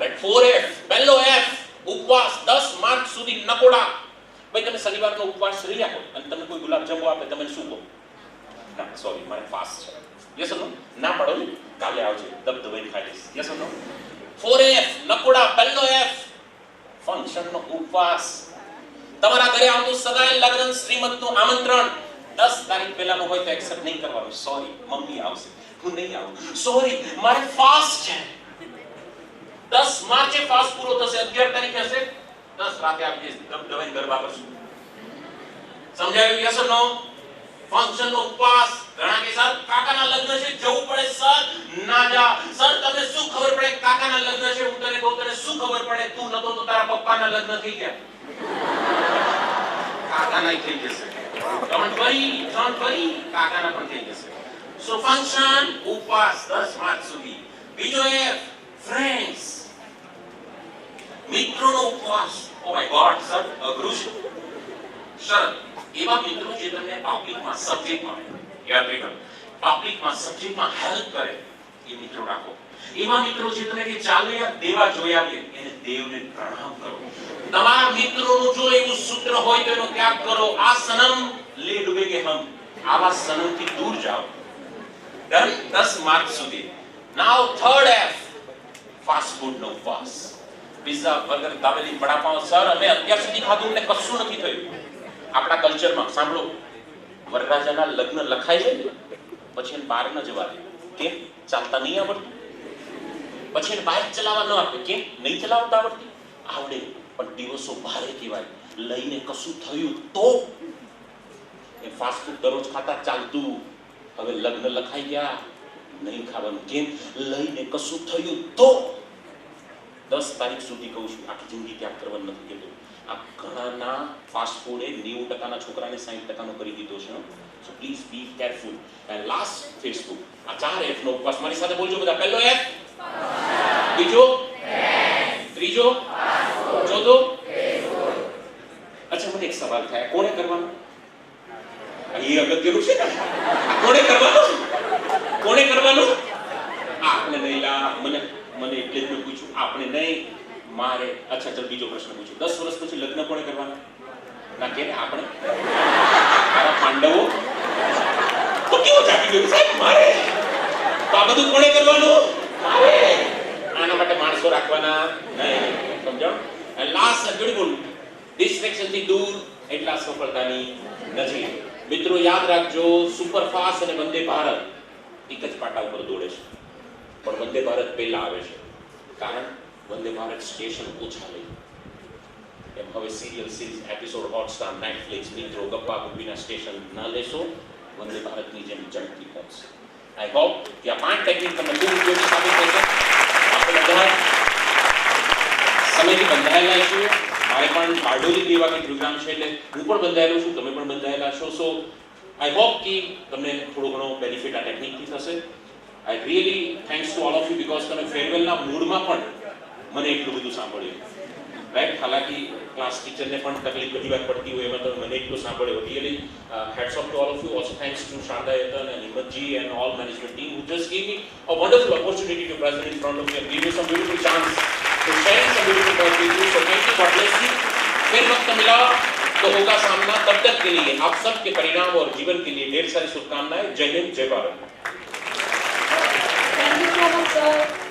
રાઈટ 4F પહેલો F ઉપવાસ 10 માર્ચ સુધી નકોડા. ભાઈ તમે શનિવારનો ઉપવાસ રહ્યા હો અને તમને કોઈ ગુલાબજાંબુ આપે તમે શું કહો? ના સોરી મારે ફાસ્ટ છે. યસ ઓર નો? ના પાડો ને કાલે આવજે દબદબાઈને ખાઈ લઈશ. Yes or no? 4F Nakoda પહેલો F ફંક્શનનો ઉપવાસ. તમારા ઘરે આવતું સગાઈ લગ્ન શ્રીમંતનું આમંત્રણ 10 તારીખ પહેલાનો હોય તો એક્સેપ્ટ નહીં કરવાનું. સોરી મમ્મી આવશે હું નહીં આવું. સોરી મારે ફાસ્ટ છે. 10 માર્ચે ફાસ્ટ પૂરો થશે, 11 તારીખે હશે 10 રાતે આવી જશે દબાઈને ગરબા કરશું. સમજાયું? યસ ઓર નો? ફંક્શનનો ઉપવાસ. ઘણા કે સર કાકાના લગ્ન છે જવું પડે. સર ના જા. સર તમને શું ખબર પડે કાકાના લગ્ન છે? હું તને કહું તને શું ખબર પડે? તું નતો તો તારા પપ્પાના લગ્ન થઈ ગયા. કાકાના થઈ જશે. ડોન્ટ વરી કાકાના પણ થઈ જશે. સો ફંક્શન ઉપવાસ 10 માર્ચ સુધી. બીજો એ ફ્રેન્ડ્સ મિત્રોનો ઉપવાસ. ઓ માય ગોડ સર અઘરું છે. સર એવા મિત્રો જે તમને પબ્લિકમાં સબ્જેક્ટમાં યાદ રાખો પબ્લિકમાં સબ્જેક્ટમાં હેલ્પ કરે એ મિત્રો રાખો. એવા મિત્રો જે તમે કે ચાલે દેવા જોયા આવે એને દેવને પ્રણામ કરો. તમારા મિત્રોનું જો એવું સૂત્ર હોય તો એનો ત્યાગ કરો. આ સનમ લે ડૂબેગે હમ. આવા સનમથી દૂર જાઓ. ડન 10 માર્ચ સુધી. નાઉ 3rd F ફાસ્ટ ફૂડ નો ઉપવાસ. Pizza burger dabeli vada pav. Sir અમે અત્યાર સુધી ખાધું ને કશું નથી થયું. આપણા કલ્ચરમાં સાંભળો વરરાજાના લગ્ન લખાય છે ને પછી એને બહાર ન જવા દે. કેમ? ચાલતા નહીં આવડતું. પછી એને બાઇક ચલાવવા ન આપે. કેમ? નહીં ચલાવતા આવડતી. આવડે પણ દિવસો ભારે કહેવાય. લઈને કશું થયું તો એ ફાસ્ટ ફૂડ દરરોજ ખાતા ચાલતું. હવે લગ્ન લખાઈ ગયા નહીં ખાવાનું. કેમ? લઈને કશું થયું તો 10 તારીખ સુધી કહું છું. આખી જિંદગી ત્યાગ કરવાનું નથી કહેતો. આ ઘણાના ફાસ્ટ ફૂડ એ 90% છોકરાને 60% કરી દીધો છે. So please be careful. And last Facebook. આ 4F નો ઉપવાસ મારી સાથે બોલજો બધા. પહેલો F બીજો ત્રીજો ચોથો. અચ્છા મને એક સવાલ થાય કોણે કરવાનું? એ અગત્યનું છે ને. કોણે કરવાનું? આપણે નહીં લા મને એટલે જ મેં પૂછ્યું. આપણે નહીં મારે. અચ્છા ચલ બીજો પ્રશ્ન પૂછું. 10 વર્ષ પછી લગ્ન કોણે કરવાના? ના કે આપણે મારા પાંડવો તો કેવું જાગી ગયું સાહેબ મારે. તો આ બધું કોણે કરવાનું? મારે. આના માટે માણસો રાખવાના નહીં. સમજો? એન્ડ લાસ્ટ બ્યુટીફુલ ડિસ્ટ્રેક્શન થી દૂર એટલા સફળતાની નથી. મિત્રો યાદ રાખજો સુપરફાસ્ટ અને વંદે ભારત એક જ પાટા ઉપર દોડે છે પણ વંદે ભારત પહેલા આવે છે. કારણ વંદે ભારત સ્ટેશન ઓછા લઈ. એમ હવે serial series episode Hotstar Netflix મિત્રો ગપ્પા ગુપ્પીના સ્ટેશન ન લેશો. વંદે ભારતની જેમ ઝડપથી પહોંચશે. આઈ હોપ કે આ 5 ટેકનિક તમને ખૂબ ઉપયોગી સાબિત થશે. આપણે બધા સમયથી બંધાયેલા છીએ. મારે પણ બારડોલી દેવા કે પ્રોગ્રામ છે એટલે હું પણ બંધાયેલો છું, તમે પણ બંધાયેલા છો. સો આઈ હોપ કે તમને થોડો ઘણો બેનિફિટ આ ટેકનિકથી થશે. I really thanks to all of you because તમે ફેરવેલના મૂડમાં પણ મને એટલું બધું સાંભળ્યું. રાઈટ? હાલાકી ક્લાસ ટીચરને પણ તકલીફ બધી વાર પડતી હોય એમાં તમે મને એટલું સાંભળ્યું. Really hats off to all of you. Also thanks to Sharda Yatan and Himmatji and all management team who just gave me a wonderful opportunity to present in front of you and give me some beautiful chance to share some beautiful thoughts with you. So thank you, God bless you. फिर वक्त मिला तो होगा सामना. तब तक के लिए आप सबके परिणाम और जीवन के लिए ढेर सारी शुभकामनाएं. जय हिंद, जय Bharat. Thank you so much, sir.